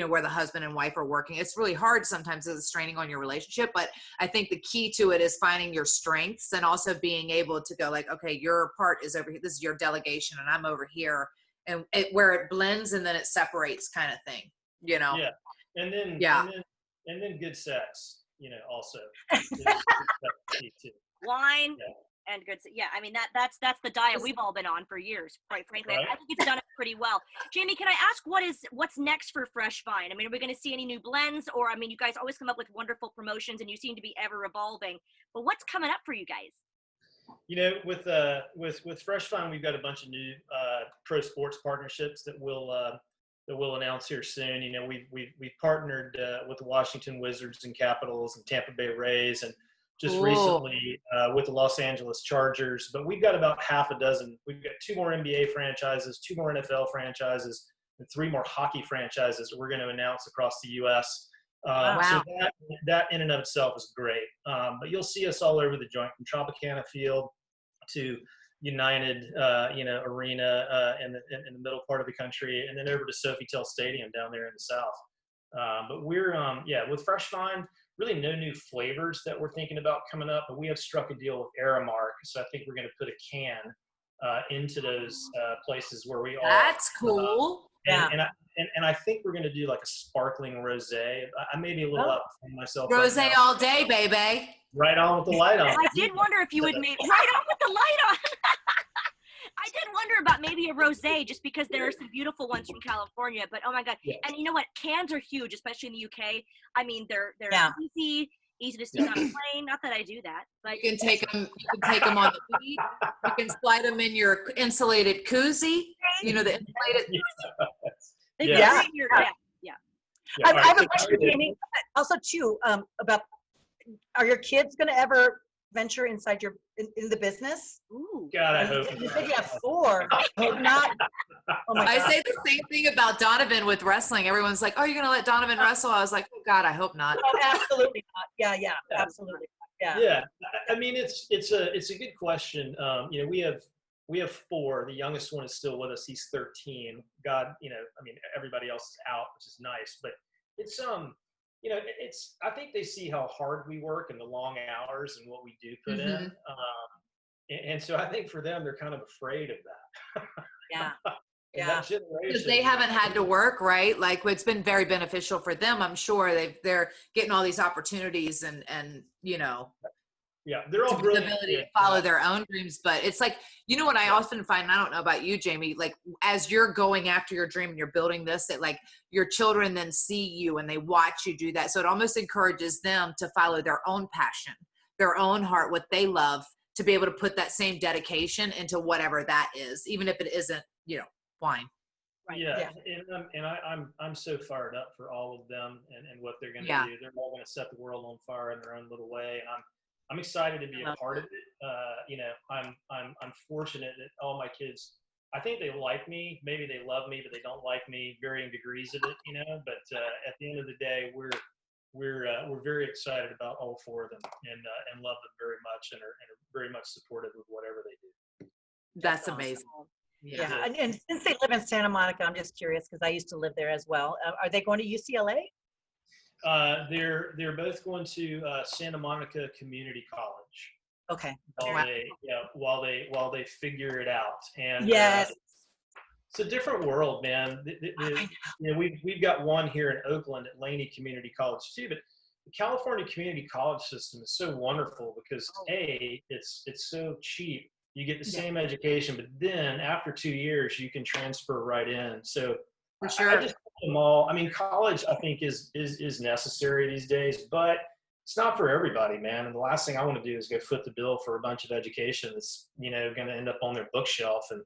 Speaker 2: where the husband and wife are working, it's really hard sometimes as a straining on your relationship. But I think the key to it is finding your strengths and also being able to go like, okay, your part is over here. This is your delegation and I'm over here, and where it blends and then it separates kind of thing,
Speaker 4: Yeah. And then good sex, also.
Speaker 1: Wine and good. Yeah, I mean that's the diet we've all been on for years, quite frankly. Right. I think it's done it pretty well. Jamie, can I ask what's next for Fresh Vine? I mean, are we going to see any new blends, or I mean, you guys always come up with wonderful promotions, and you seem to be ever evolving. But what's coming up for you guys?
Speaker 4: With Fresh Vine, we've got a bunch of new pro sports partnerships that we'll announce here soon. We've partnered with the Washington Wizards and Capitals and Tampa Bay Rays, and just recently with the Los Angeles Chargers. But we've got about half a dozen. We've got 2 more NBA franchises, 2 more NFL franchises, and 3 more hockey franchises that we're going to announce across the U.S.
Speaker 2: Wow.
Speaker 4: So that in and of itself is great. But you'll see us all over the joint, from Tropicana Field to United, Arena in the middle part of the country, and then over to Sofitel Stadium down there in the south. But we're, with Fresh Vine, really no new flavors that we're thinking about coming up, but we have struck a deal with Aramark, so I think we're going to put a can into those places where we are.
Speaker 2: That's cool.
Speaker 4: And I think we're going to do like a sparkling rosé. I may be a little up for myself.
Speaker 2: Rosé
Speaker 4: right
Speaker 2: all day, baby.
Speaker 4: Right on with the light on.
Speaker 1: I did wonder if you would make right on with the light on. I did wonder about maybe a rosé, just because there are some beautiful ones from California. But oh my god! Yeah. And you know what? Cans are huge, especially in the UK. I mean, they're easy to stick on a plane. Not that I do that, but
Speaker 2: you can take them. You can take them on the beach. You can slide them in your insulated koozie. The insulated.
Speaker 1: Yeah.
Speaker 3: I have a question, Jamie. Also, too, about, are your kids going to ever venture inside in the business?
Speaker 1: Ooh.
Speaker 4: God, I hope.
Speaker 3: You said you have 4, but not. Oh my
Speaker 2: I
Speaker 3: God.
Speaker 2: say the same thing about Donovan with wrestling. Everyone's like, "Oh, you're gonna let Donovan wrestle?" I was like, "Oh God, I hope not."
Speaker 3: Oh, absolutely not. Yeah, absolutely. Yeah.
Speaker 4: Yeah, I mean, it's a good question. You know, we have 4. The youngest one is still with us. He's 13. God, you know, I mean, everybody else is out, which is nice. But it's you know, it's, I think they see how hard we work and the long hours and what we do put in. And so I think for them, they're kind of afraid of that.
Speaker 1: Yeah.
Speaker 4: That
Speaker 2: Because
Speaker 4: generation,
Speaker 2: they haven't had to work, right? Like it's been very beneficial for them. I'm sure they're getting all these opportunities and you know,
Speaker 4: yeah, they're all
Speaker 2: the
Speaker 4: brilliant.
Speaker 2: ability to follow their own dreams. But it's like, you know what I often find, and I don't know about you, Jamie, like as you're going after your dream and you're building this, that like your children then see you and they watch you do that. So it almost encourages them to follow their own passion, their own heart, what they love, to be able to put that same dedication into whatever that is, even if it isn't, you know, wine.
Speaker 1: Right.
Speaker 4: Yeah, and I'm so fired up for all of them and what they're going to do. They're all going to set the world on fire in their own little way, and I'm excited to be a part of it. You know, I'm fortunate that all my kids, I think they like me. Maybe they love me, but they don't like me. Varying degrees of it, you know. But at the end of the day, we're very excited about all 4 of them and love them very much and are very much supportive of whatever they do.
Speaker 2: That's amazing.
Speaker 3: Yeah. And since they live in Santa Monica, I'm just curious because I used to live there as well. Are they going to UCLA?
Speaker 4: They're both going to Santa Monica Community College.
Speaker 3: Okay.
Speaker 4: While they figure it out. And
Speaker 3: yes.
Speaker 4: It's a different world, man. You know, we've got one here in Oakland at Laney Community College too, but the California community college system is so wonderful because it's so cheap. You get the same education, but then after 2 years, you can transfer right in. So
Speaker 2: for sure,
Speaker 4: I just put them all. I mean, college I think is necessary these days, but it's not for everybody, man. And the last thing I want to do is go foot the bill for a bunch of education that's, you know, going to end up on their bookshelf and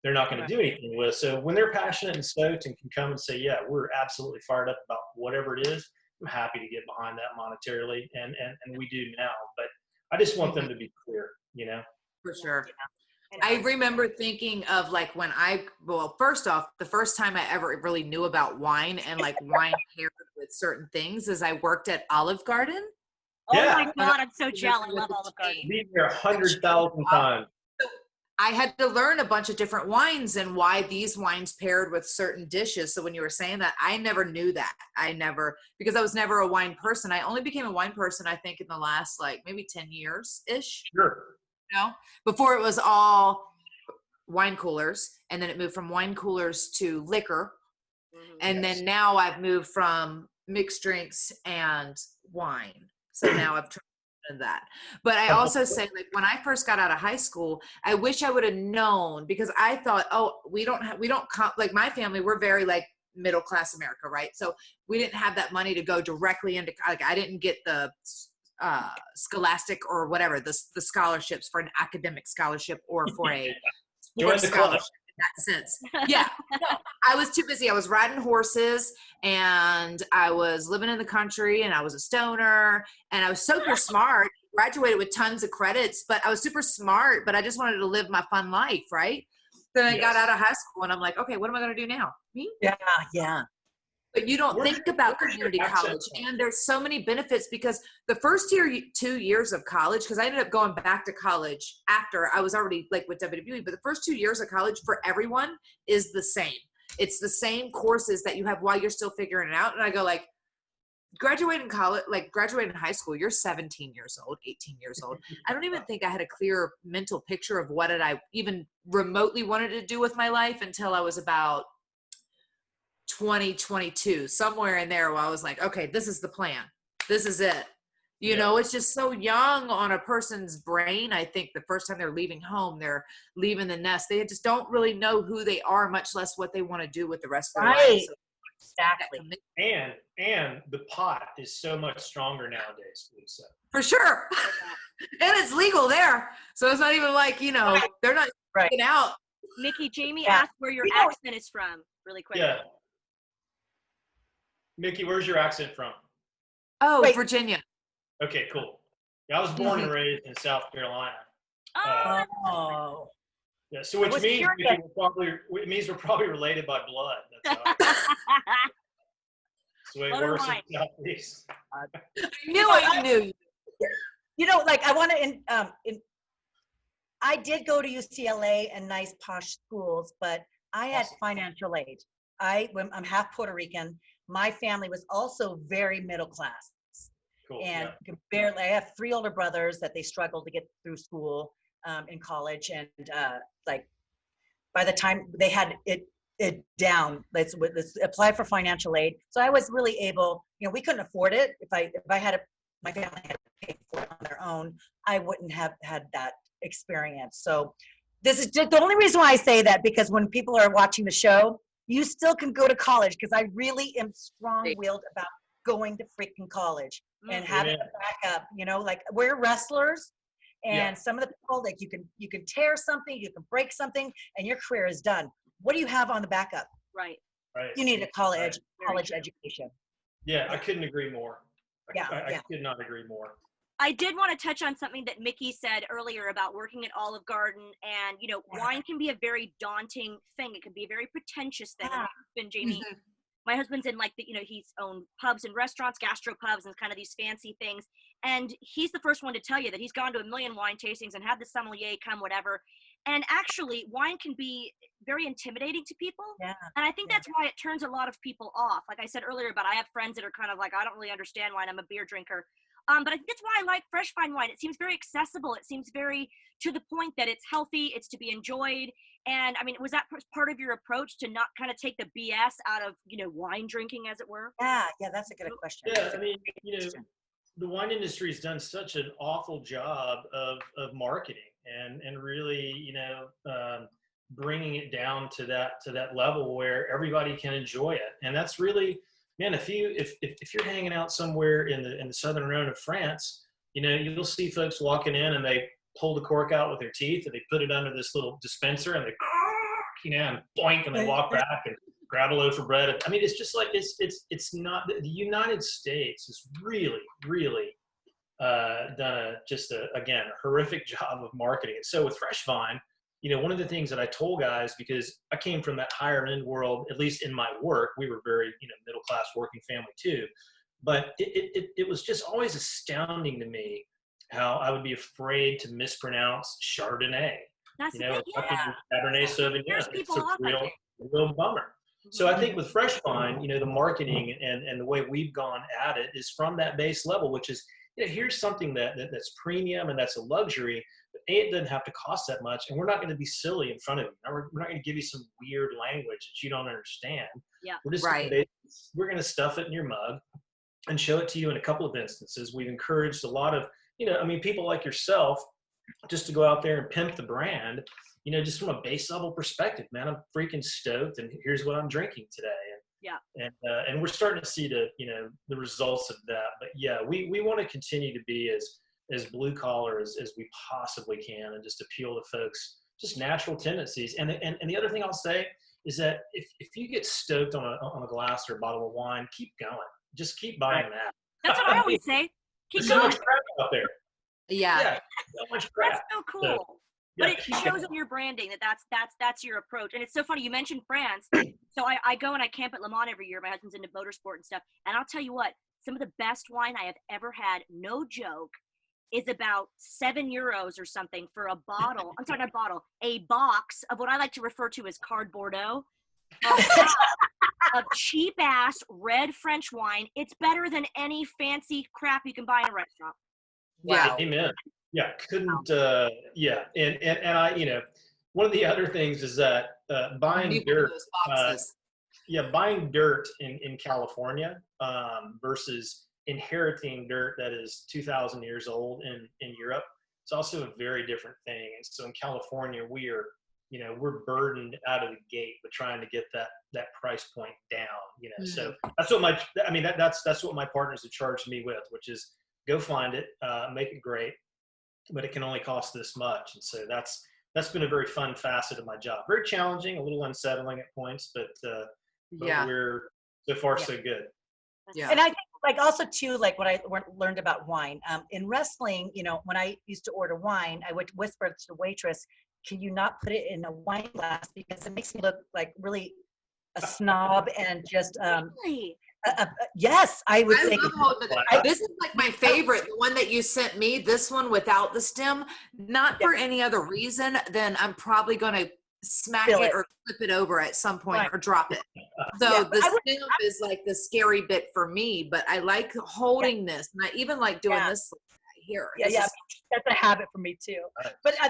Speaker 4: they're not going to do anything with. So when they're passionate and stoked and can come and say, yeah, we're absolutely fired up about whatever it is, I'm happy to get behind that monetarily, and we do now. But I just want them to be clear, you know.
Speaker 2: For sure. I remember thinking of like when first off, the first time I ever really knew about wine and like wine paired with certain things is I worked at Olive Garden.
Speaker 1: Oh my God, I'm so jealous. I love Olive Garden.
Speaker 4: Been there 100,000 times.
Speaker 2: I had to learn a bunch of different wines and why these wines paired with certain dishes. So when you were saying that, I never knew that. Because I was never a wine person. I only became a wine person, I think, in the last like maybe 10 years-ish.
Speaker 4: Sure.
Speaker 2: You know, before it was all wine coolers, and then it moved from wine coolers to liquor. And then now I've moved from mixed drinks and wine. So now I've tried that. But I also say, like, when I first got out of high school, I wish I would have known, because I thought, like my family, we're very like middle class America, right? So we didn't have that money to go directly into, like, I didn't get the scholastic or whatever, the scholarships for an academic scholarship or for a sports scholarship in that sense. Yeah. No, I was too busy. I was riding horses and I was living in the country and I was a stoner and I was super smart, graduated with tons of credits, but I was super smart, but I just wanted to live my fun life, right? Then I got out of high school and I'm like, okay, what am I going to do now? Me?
Speaker 3: Yeah.
Speaker 2: But you don't think about community college, and there's so many benefits, because the first 2 years of college, because I ended up going back to college after I was already like with WWE, but the first 2 years of college for everyone is the same. It's the same courses that you have while you're still figuring it out. And I go like, graduating high school, you're 17 years old, 18 years old. I don't even think I had a clear mental picture of what I even remotely wanted to do with my life until I was about 2022, somewhere in there, where I was like, okay, this is the plan. This is it. You know, it's just so young on a person's brain. I think the first time they're leaving home, they're leaving the nest. They just don't really know who they are, much less what they want to do with the rest of their life. So
Speaker 3: exactly.
Speaker 4: And the pot is so much stronger nowadays, Lisa.
Speaker 2: For sure. And it's legal there. So it's not even like, you know, they're not getting out.
Speaker 1: Mickie, Jamie asked where your accent is from, really quick.
Speaker 4: Yeah. Mickie, where's your accent from?
Speaker 2: Oh, Virginia.
Speaker 4: Okay, cool. Yeah, I was born and raised in South Carolina.
Speaker 3: Oh.
Speaker 4: Yeah, so which means it means we're probably related by blood. That's it's way worse in the Southeast.
Speaker 2: I knew.
Speaker 3: You know, like I want to. I did go to UCLA and nice posh schools, but I had financial aid. I'm half Puerto Rican. My family was also very middle class.
Speaker 4: Cool.
Speaker 3: And barely, I have 3 older brothers that they struggled to get through school in college, and like by the time they had it down, let's apply for financial aid. So I was really able. You know, we couldn't afford it. If I had my family had to pay for it on their own, I wouldn't have had that experience. So this is just the only reason why I say that, because when people are watching the show, you still can go to college, because I really am strong-willed about going to freaking college and having a backup. You know, like we're wrestlers, and some of the people, like you can tear something, you can break something, and your career is done. What do you have on the backup?
Speaker 1: Right.
Speaker 3: You need a college education.
Speaker 4: Yeah, I couldn't agree more. I could not agree more.
Speaker 1: I did want to touch on something that Mickie said earlier about working at Olive Garden, and you know, wine can be a very daunting thing. It can be a very pretentious thing. My husband, Jamie, my husband's in like he's owned pubs and restaurants, gastropubs, and kind of these fancy things. And he's the first one to tell you that he's gone to a million wine tastings and had the sommelier come, whatever. And actually, wine can be very intimidating to people. Yeah. And I think that's why it turns a lot of people off. Like I said earlier, but I have friends that are kind of like, I don't really understand wine. I'm a beer drinker. But I think that's why I like fresh fine wine. It seems very accessible. It seems very to the point that it's healthy. It's to be enjoyed. And I mean, was that part of your approach to not kind of take the BS out of, you know, wine drinking, as it were?
Speaker 3: Yeah, that's a good question.
Speaker 4: Yeah, I mean, you know, the wine industry has done such an awful job of marketing and really, you know, bringing it down to that level where everybody can enjoy it. And that's really, man, if you're hanging out somewhere in the southern Rhone of France, you know, you'll see folks walking in and they pull the cork out with their teeth and they put it under this little dispenser and they, you know, and boink, and they walk back and grab a loaf of bread. I mean, it's just like it's not. The United States has really done a horrific job of marketing it. So with fresh vine, you know, one of the things that I told guys, because I came from that higher end world, at least in my work, we were very, you know, middle class working family too, but it was just always astounding to me how I would be afraid to mispronounce Chardonnay.
Speaker 1: That's
Speaker 4: you know,
Speaker 1: yeah.
Speaker 4: Cabernet Sauvignon. It's a real bummer. Mm-hmm. So I think with fresh vine, you know, the marketing and the way we've gone at it is from that base level, which is, you know, here's something that's premium and that's a luxury, but it doesn't have to cost that much, and we're not going to be silly in front of you. We're not going to give you some weird language that you don't understand.
Speaker 1: Yeah.
Speaker 4: We're just we're going to stuff it in your mug and show it to you in a couple of instances. We've encouraged a lot of, you know, I mean, people like yourself just to go out there and pimp the brand, you know, just from a base level perspective. Man, I'm freaking stoked, and here's what I'm drinking today. And we're starting to see the results of that. But yeah, we want to continue to be as blue collar as we possibly can, and just appeal to folks, just natural tendencies. And the other thing I'll say is that if you get stoked on a glass or a bottle of wine, keep going. Just keep buying that.
Speaker 1: That's what I always say. Keep
Speaker 4: There's
Speaker 1: going.
Speaker 4: so much crap out there.
Speaker 2: Yeah.
Speaker 4: So much crap.
Speaker 1: That's so cool. But it shows in your branding that's your approach. And it's so funny. You mentioned France. So I go and I camp at Le Mans every year. My husband's into motorsport and stuff. And I'll tell you what, some of the best wine I have ever had, no joke, is about €7 or something for a bottle. I'm sorry, not a bottle, a box of what I like to refer to as card Bordeaux. Of cheap ass red French wine. It's better than any fancy crap you can buy in a restaurant.
Speaker 4: Wow. Amen. Yeah, couldn't. Yeah, and I, you know, one of the other things is that buying dirt. Buying dirt in California versus inheriting dirt that is 2,000 years old in Europe. It's also a very different thing. And so in California, we're burdened out of the gate with trying to get that price point down. You know, so that's what that's what my partners have charged me with, which is go find it, make it great, but it can only cost this much. And so that's been a very fun facet of my job. Very challenging, a little unsettling at points, but we're so far so good.
Speaker 3: Yeah. And I think like also too, like what I learned about wine. In wrestling, you know, when I used to order wine, I would whisper to the waitress, "Can you not put it in a wine glass because it makes me look like really a snob and just
Speaker 1: Really?
Speaker 3: yes, I would say.
Speaker 2: This is like my favorite, the one that you sent me, this one without the stem, not for any other reason than I'm probably going to smack it or flip it over at some point or drop it. So the stem is like the scary bit for me, but I like holding this, and I even like doing this here.
Speaker 3: That's a habit for me too. But I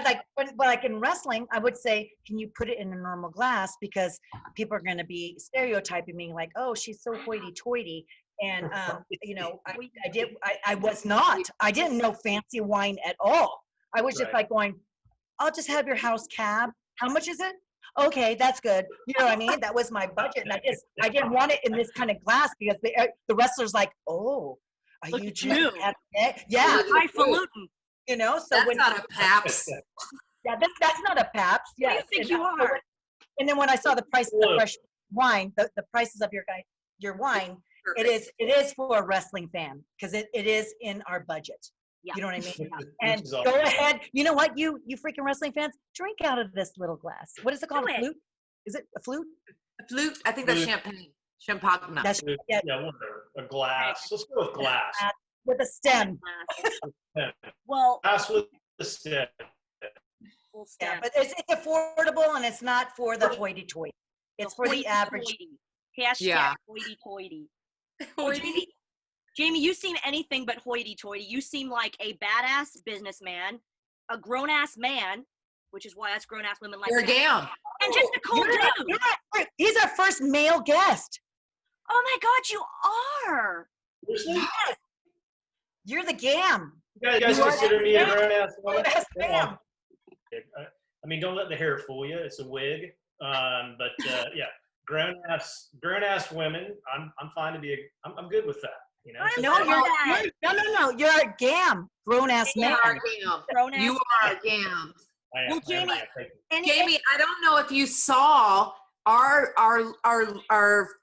Speaker 3: like in wrestling, I would say, can you put it in a normal glass, because people are going to be stereotyping me like, oh, she's so hoity-toity. And you know, I was not. I didn't know fancy wine at all. I was just like going, I'll just have your house cab. How much is it? Okay, that's good. You know what I mean? That was my budget, and I didn't want it in this kind of glass because the wrestlers like, oh, are you just highfalutin? You know, so
Speaker 2: that's not a Pabst.
Speaker 3: Yeah, that's not a Pabst. Yeah,
Speaker 1: what do you think you are?
Speaker 3: And then when I saw the price of the fresh wine, the prices of your wine, it is for a wrestling fan, because it is in our budget. Yeah. You know what I mean? And go ahead. You know what? You freaking wrestling fans, drink out of this little glass. What is it called? A flute? Is it a flute?
Speaker 2: A flute? I think that's champagne. Champagne.
Speaker 4: A glass. Let's go with glass.
Speaker 3: With a stem.
Speaker 1: Well,
Speaker 4: glass with a stem.
Speaker 3: Yeah, but it's affordable, and it's not for the hoity-toity. It's for the average.
Speaker 1: Hashtag hoity-toity. Oh, Jamie, you seem anything but hoity-toity. You seem like a badass businessman, a grown-ass man, which is why us grown-ass women like
Speaker 2: you're a GAW.
Speaker 1: And just a cool dude.
Speaker 3: He's our first male guest.
Speaker 1: Oh my God, you are.
Speaker 3: Yes. You're the GAM.
Speaker 4: You guys consider me a grown-ass woman? I mean, don't let the hair fool you. It's a wig. But yeah, grown-ass women. I'm fine to be. I'm good with that. You know.
Speaker 3: No. You're a GAM, grown-ass man.
Speaker 2: You are a GAM.
Speaker 1: Well, Jamie,
Speaker 2: I don't know if you saw our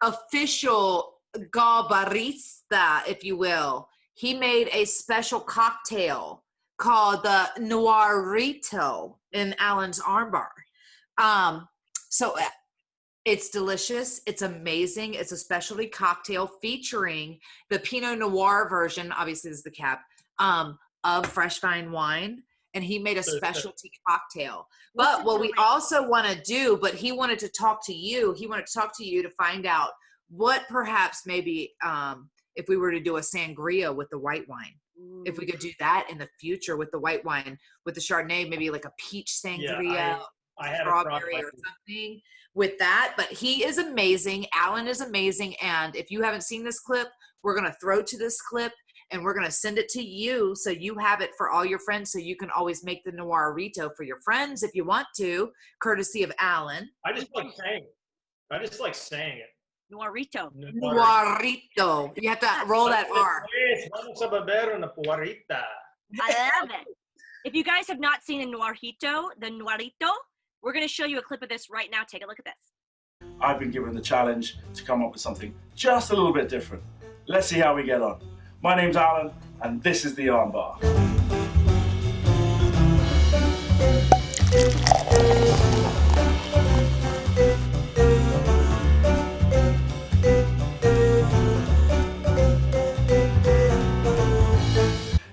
Speaker 2: official GAW barista, if you will. He made a special cocktail called the Noirito in Alan's Armbar. So it's delicious. It's amazing. It's a specialty cocktail featuring the Pinot Noir version, obviously this is the cap, of fresh vine wine. And he made a specialty cocktail. But what we also want to do, but he wanted to talk to you. He wanted to talk to you to find out what perhaps maybe if we were to do a sangria with the white wine. If we could do that in the future with the white wine, with the Chardonnay, maybe like a peach sangria, strawberry or something with that. But he is amazing. Alan is amazing. And if you haven't seen this clip, we're going to throw to this clip and we're going to send it to you so you have it for all your friends, so you can always make the Noirito for your friends if you want to, courtesy of Alan.
Speaker 4: I just like saying it.
Speaker 1: Noirito.
Speaker 2: Noirito. You have to roll that R.
Speaker 1: I love it. If you guys have not seen the Noirito, we're going to show you a clip of this right now. Take a look at this.
Speaker 5: I've been given the challenge to come up with something just a little bit different. Let's see how we get on. My name's Alan, and this is the Armbar.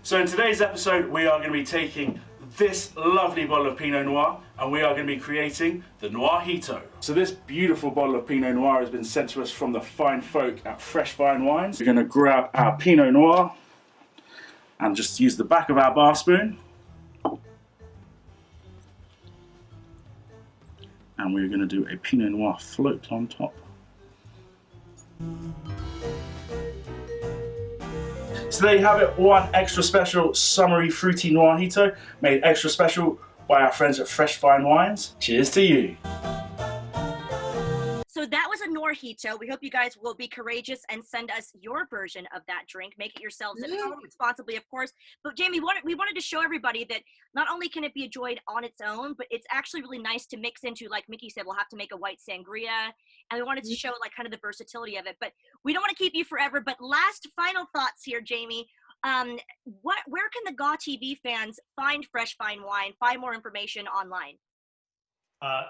Speaker 5: So in today's episode, we are going to be taking this lovely bottle of Pinot Noir, and we are going to be creating the Noirito. So this beautiful bottle of Pinot Noir has been sent to us from the fine folk at Fresh Vine Wines. We're going to grab our Pinot Noir and just use the back of our bar spoon. And we're going to do a Pinot Noir float on top. So there you have it, one extra special summery fruity Noirito, made extra special by our friends at Fresh Vine Wines. Cheers to you.
Speaker 1: So So that was a Norhito. We hope you guys will be courageous and send us your version of that drink. Make it yourselves at home responsibly, of course. But Jamie, we wanted to show everybody that not only can it be enjoyed on its own, but it's actually really nice to mix into, like Mickie said, we'll have to make a white sangria. And we wanted to show like kind of the versatility of it. But we don't want to keep you forever. But last final thoughts here, Jamie. Where can the GAW TV fans find Fresh Fine Wine, find more information online?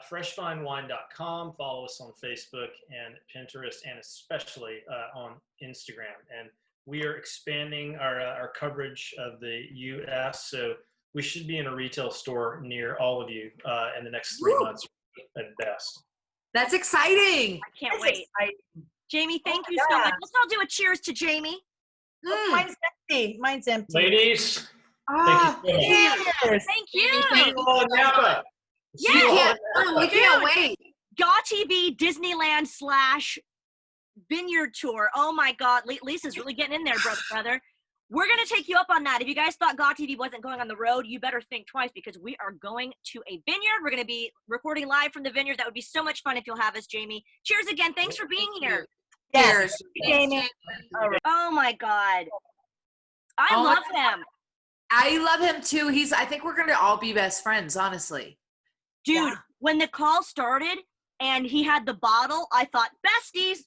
Speaker 4: Freshfinewine.com. Follow us on Facebook and Pinterest, and especially on Instagram. And we are expanding our coverage of the U.S., so we should be in a retail store near all of you in the next 3 months at best.
Speaker 2: That's exciting.
Speaker 1: I can't wait. Jamie, thank you so much. Let's all do a cheers to Jamie.
Speaker 3: Mine's empty. Mine's empty.
Speaker 4: Ladies,
Speaker 3: thank you.
Speaker 1: Thank you.
Speaker 4: Thank you. Napa.
Speaker 1: Yeah.
Speaker 2: We can't wait.
Speaker 1: GAW TV Disneyland / Vineyard Tour. Oh my God. Lisa's really getting in there, brother. We're going to take you up on that. If you guys thought GAW TV wasn't going on the road, you better think twice, because we are going to a vineyard. We're going to be recording live from the vineyard. That would be so much fun if you'll have us, Jamie. Cheers again. Thanks for being here.
Speaker 3: Yes. Jamie.
Speaker 1: Oh my God. I love him.
Speaker 2: I love him too. I think we're going to all be best friends, honestly.
Speaker 1: Dude, when the call started and he had the bottle, I thought, besties.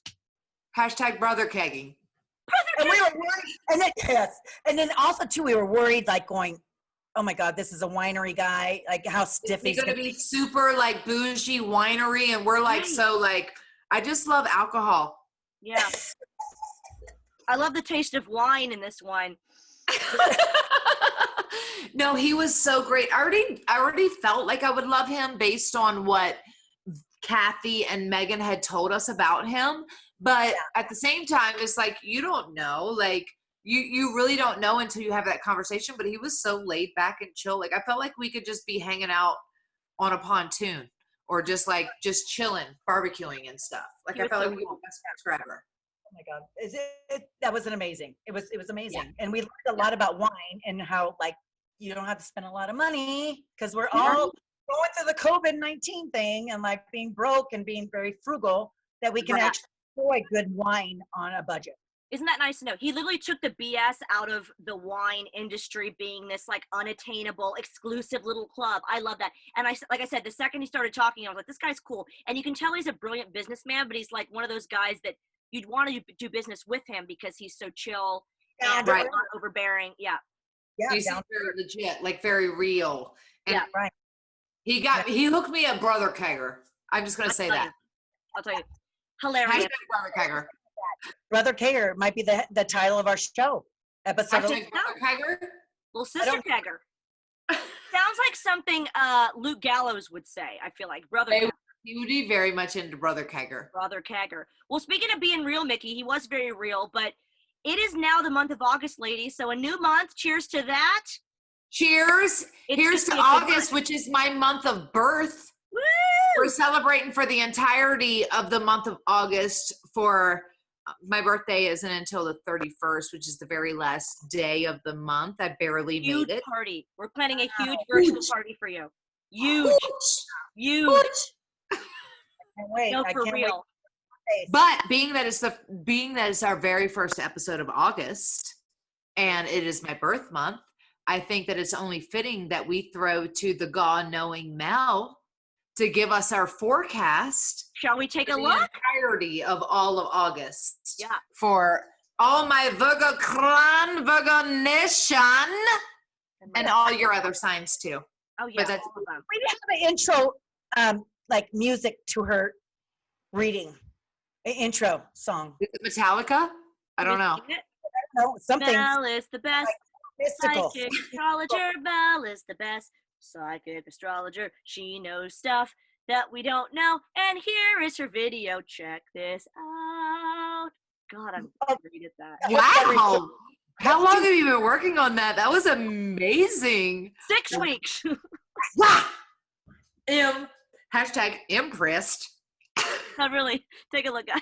Speaker 2: # brother kegging.
Speaker 3: And we were worried. And then also too, we were worried, like going, oh my God, this is a winery guy. Like how stiff he's
Speaker 2: going to be. Super like bougie winery. And we're like, so like, I just love alcohol.
Speaker 1: Yeah. I love the taste of wine in this wine.
Speaker 2: No, he was so great. I already felt like I would love him based on what Kathy and Megan had told us about him. But at the same time, it's like, you don't know, like you really don't know until you have that conversation. But he was so laid back and chill. Like I felt like we could just be hanging out on a pontoon or just chilling, barbecuing and stuff. Like I felt like we could be best friends forever.
Speaker 3: Oh my God. That was amazing. It was amazing. Yeah. And we learned a lot about wine and how like you don't have to spend a lot of money because we're all going through the COVID-19 thing and like being broke and being very frugal, that we can actually enjoy good wine on a budget.
Speaker 1: Isn't that nice to know? He literally took the BS out of the wine industry being this like unattainable, exclusive little club. I love that. And like I said, the second he started talking, I was like, this guy's cool. And you can tell he's a brilliant businessman, but he's like one of those guys that you'd want to do business with him because he's so chill and not overbearing. Yeah.
Speaker 2: Yeah. He's very legit, like very real. And
Speaker 3: right.
Speaker 2: He hooked me up, Brother Kegger. I'm just going to say that.
Speaker 1: I'll tell you. Hilarious.
Speaker 2: Brother Kegger.
Speaker 3: Brother Kegger might be the title of our show. Episode
Speaker 2: Brother Kegger?
Speaker 1: Little Sister Kegger. Sounds like something Luke Gallows would say, I feel like. Brother Kegger.
Speaker 2: He would be very much into Brother Kegger.
Speaker 1: Brother Kegger. Well, speaking of being real, Mickie, he was very real, but it is now the month of August, ladies. So a new month. Cheers to that.
Speaker 2: Cheers. Here's to August, which is my month of birth.
Speaker 1: Woo!
Speaker 2: We're celebrating for the entirety of the month of August. For my birthday isn't until the 31st, which is the very last day of the month. I barely made it.
Speaker 1: Party. We're planning a huge virtual party for you. Huge.
Speaker 3: Wait,
Speaker 1: no, for real.
Speaker 2: But being that it's our very first episode of August, and it is my birth month, I think that it's only fitting that we throw to the GAW knowing Mel to give us our forecast.
Speaker 1: Shall we take a look?
Speaker 2: The entirety of all of August.
Speaker 1: Yeah.
Speaker 2: For all my Virgo clan, Virgo nation, and all your other signs too.
Speaker 1: Oh yeah.
Speaker 2: But that's,
Speaker 3: we have an intro, like music to her reading. An intro song.
Speaker 2: Is it Metallica? I don't know.
Speaker 3: No, something.
Speaker 1: Belle is the best.
Speaker 3: Mystical.
Speaker 1: Psychic astrologer. Belle is the best. Psychic astrologer. She knows stuff that we don't know. And here is her video. Check this out. God, I'm great at that.
Speaker 2: Wow. How long have you been working on that? That was amazing.
Speaker 1: 6 weeks.
Speaker 2: Impressed.
Speaker 1: Not really. Take a look, guys.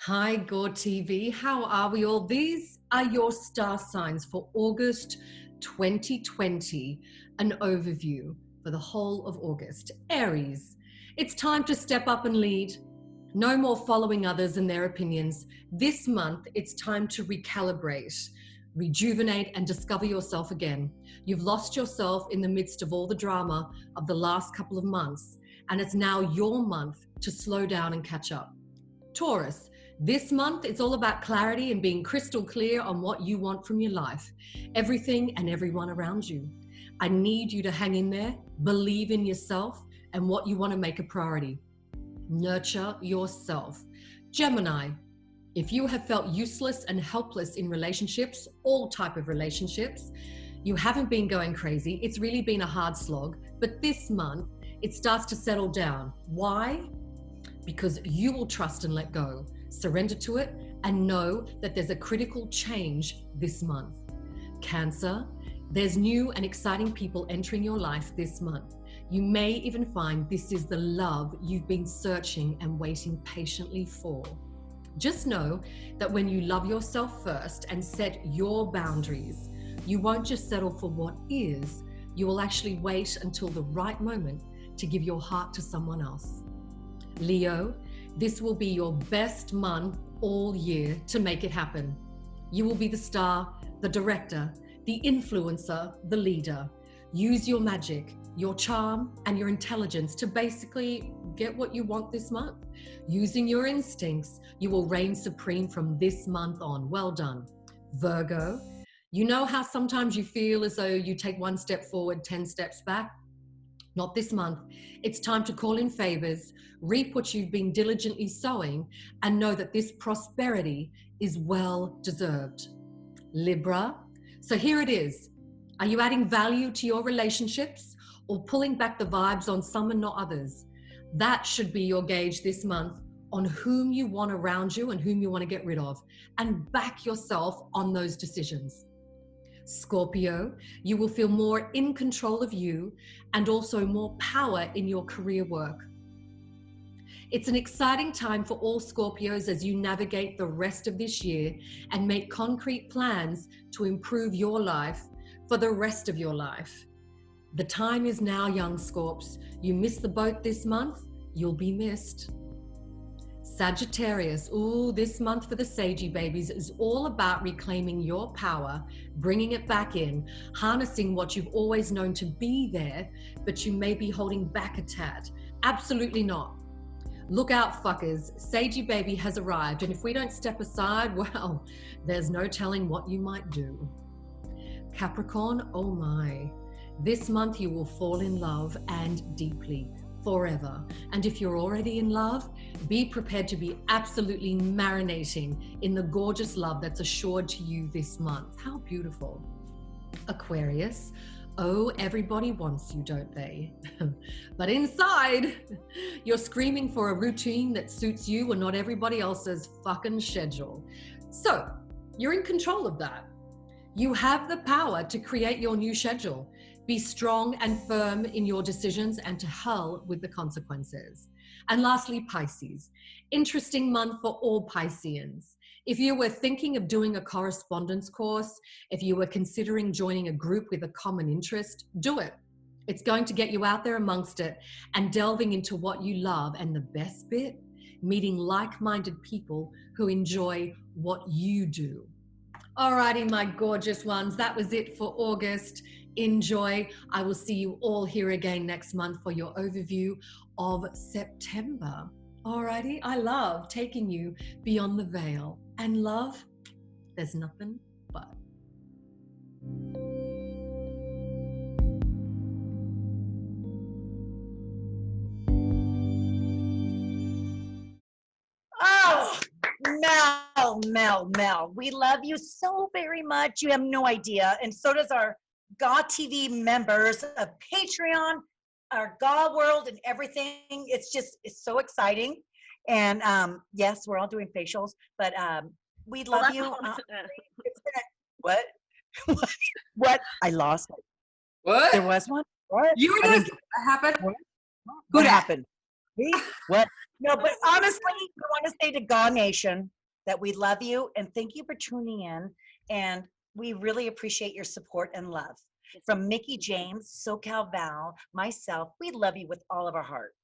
Speaker 6: Hi, GAW TV. How are we all? These are your star signs for August 2020. An overview for the whole of August. Aries. It's time to step up and lead. No more following others and their opinions. This month, it's time to recalibrate, rejuvenate, and discover yourself again. You've lost yourself in the midst of all the drama of the last couple of months, and it's now your month to slow down and catch up. Taurus, this month, it's all about clarity and being crystal clear on what you want from your life, everything and everyone around you. I need you to hang in there, believe in yourself and what you want to make a priority. Nurture yourself. Gemini, if you have felt useless and helpless in relationships, all type of relationships, you haven't been going crazy. It's really been a hard slog, but this month it starts to settle down. Why? Because you will trust and let go, surrender to it, and know that there's a critical change this month. Cancer, there's new and exciting people entering your life this month. You may even find this is the love you've been searching and waiting patiently for. Just know that when you love yourself first and set your boundaries, you won't just settle for what is, you will actually wait until the right moment to give your heart to someone else. Leo, this will be your best month all year to make it happen. You will be the star, the director, the influencer, the leader. Use your magic, your charm, and your intelligence to basically get what you want this month. Using your instincts, you will reign supreme from this month on. Well done. Virgo, you know how sometimes you feel as though you take one step forward, 10 steps back? Not this month. It's time to call in favors, reap what you've been diligently sowing, and know that this prosperity is well deserved. Libra, so here it is. Are you adding value to your relationships or pulling back the vibes on some and not others? That should be your gauge this month on whom you want around you and whom you want to get rid of, and back yourself on those decisions. Scorpio, you will feel more in control of you and also more power in your career work. It's an exciting time for all Scorpios as you navigate the rest of this year and make concrete plans to improve your life for the rest of your life. The time is now, young Scorps. You miss the boat this month, you'll be missed. Sagittarius, ooh, this month for the Sagey babies is all about reclaiming your power, bringing it back in, harnessing what you've always known to be there, but you may be holding back a tad. Absolutely not. Look out, fuckers. Sagey baby has arrived, and if we don't step aside, well, there's no telling what you might do. Capricorn, oh my. This month you will fall in love, and deeply, forever. And if you're already in love, be prepared to be absolutely marinating in the gorgeous love that's assured to you this month. How beautiful. Aquarius, oh, everybody wants you, don't they? But inside, you're screaming for a routine that suits you and not everybody else's fucking schedule. So, you're in control of that. You have the power to create your new schedule. Be strong and firm in your decisions, and to hell with the consequences. And lastly, Pisces. Interesting month for all Pisceans. If you were thinking of doing a correspondence course, if you were considering joining a group with a common interest, do it. It's going to get you out there amongst it and delving into what you love. And the best bit, meeting like-minded people who enjoy what you do. Alrighty, my gorgeous ones, that was it for August. Enjoy. I will see you all here again next month for your overview of September. Alrighty, I love taking you beyond the veil. And love, there's nothing but.
Speaker 3: Oh, Mel, we love you so very much. You have no idea. And so does our GAW TV members of Patreon, our GAW world and everything. It's so exciting. And yes, we're all doing facials, but we love you. What? I lost it.
Speaker 2: What?
Speaker 3: There was one? What?
Speaker 2: You were doing that happened?
Speaker 3: What happened? Me? What? No, but honestly, I want to say to GAW Nation that we love you and thank you for tuning in. And we really appreciate your support and love. From Mickie James, socalval, myself, we love you with all of our heart.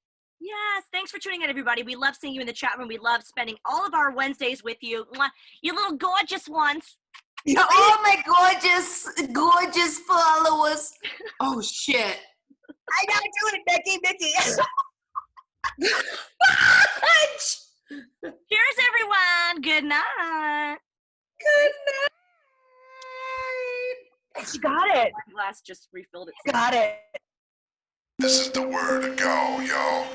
Speaker 1: Yes, thanks for tuning in, everybody. We love seeing you in the chat room. We love spending all of our Wednesdays with you. Mwah. You little gorgeous ones.
Speaker 2: Oh, my gorgeous followers. Oh, shit.
Speaker 3: I gotta do it, Mickey.
Speaker 1: Cheers, everyone. Good night.
Speaker 3: Good night. She got it.
Speaker 1: My glass just refilled itself.
Speaker 3: Got it.
Speaker 7: This is the word of GAW, y'all.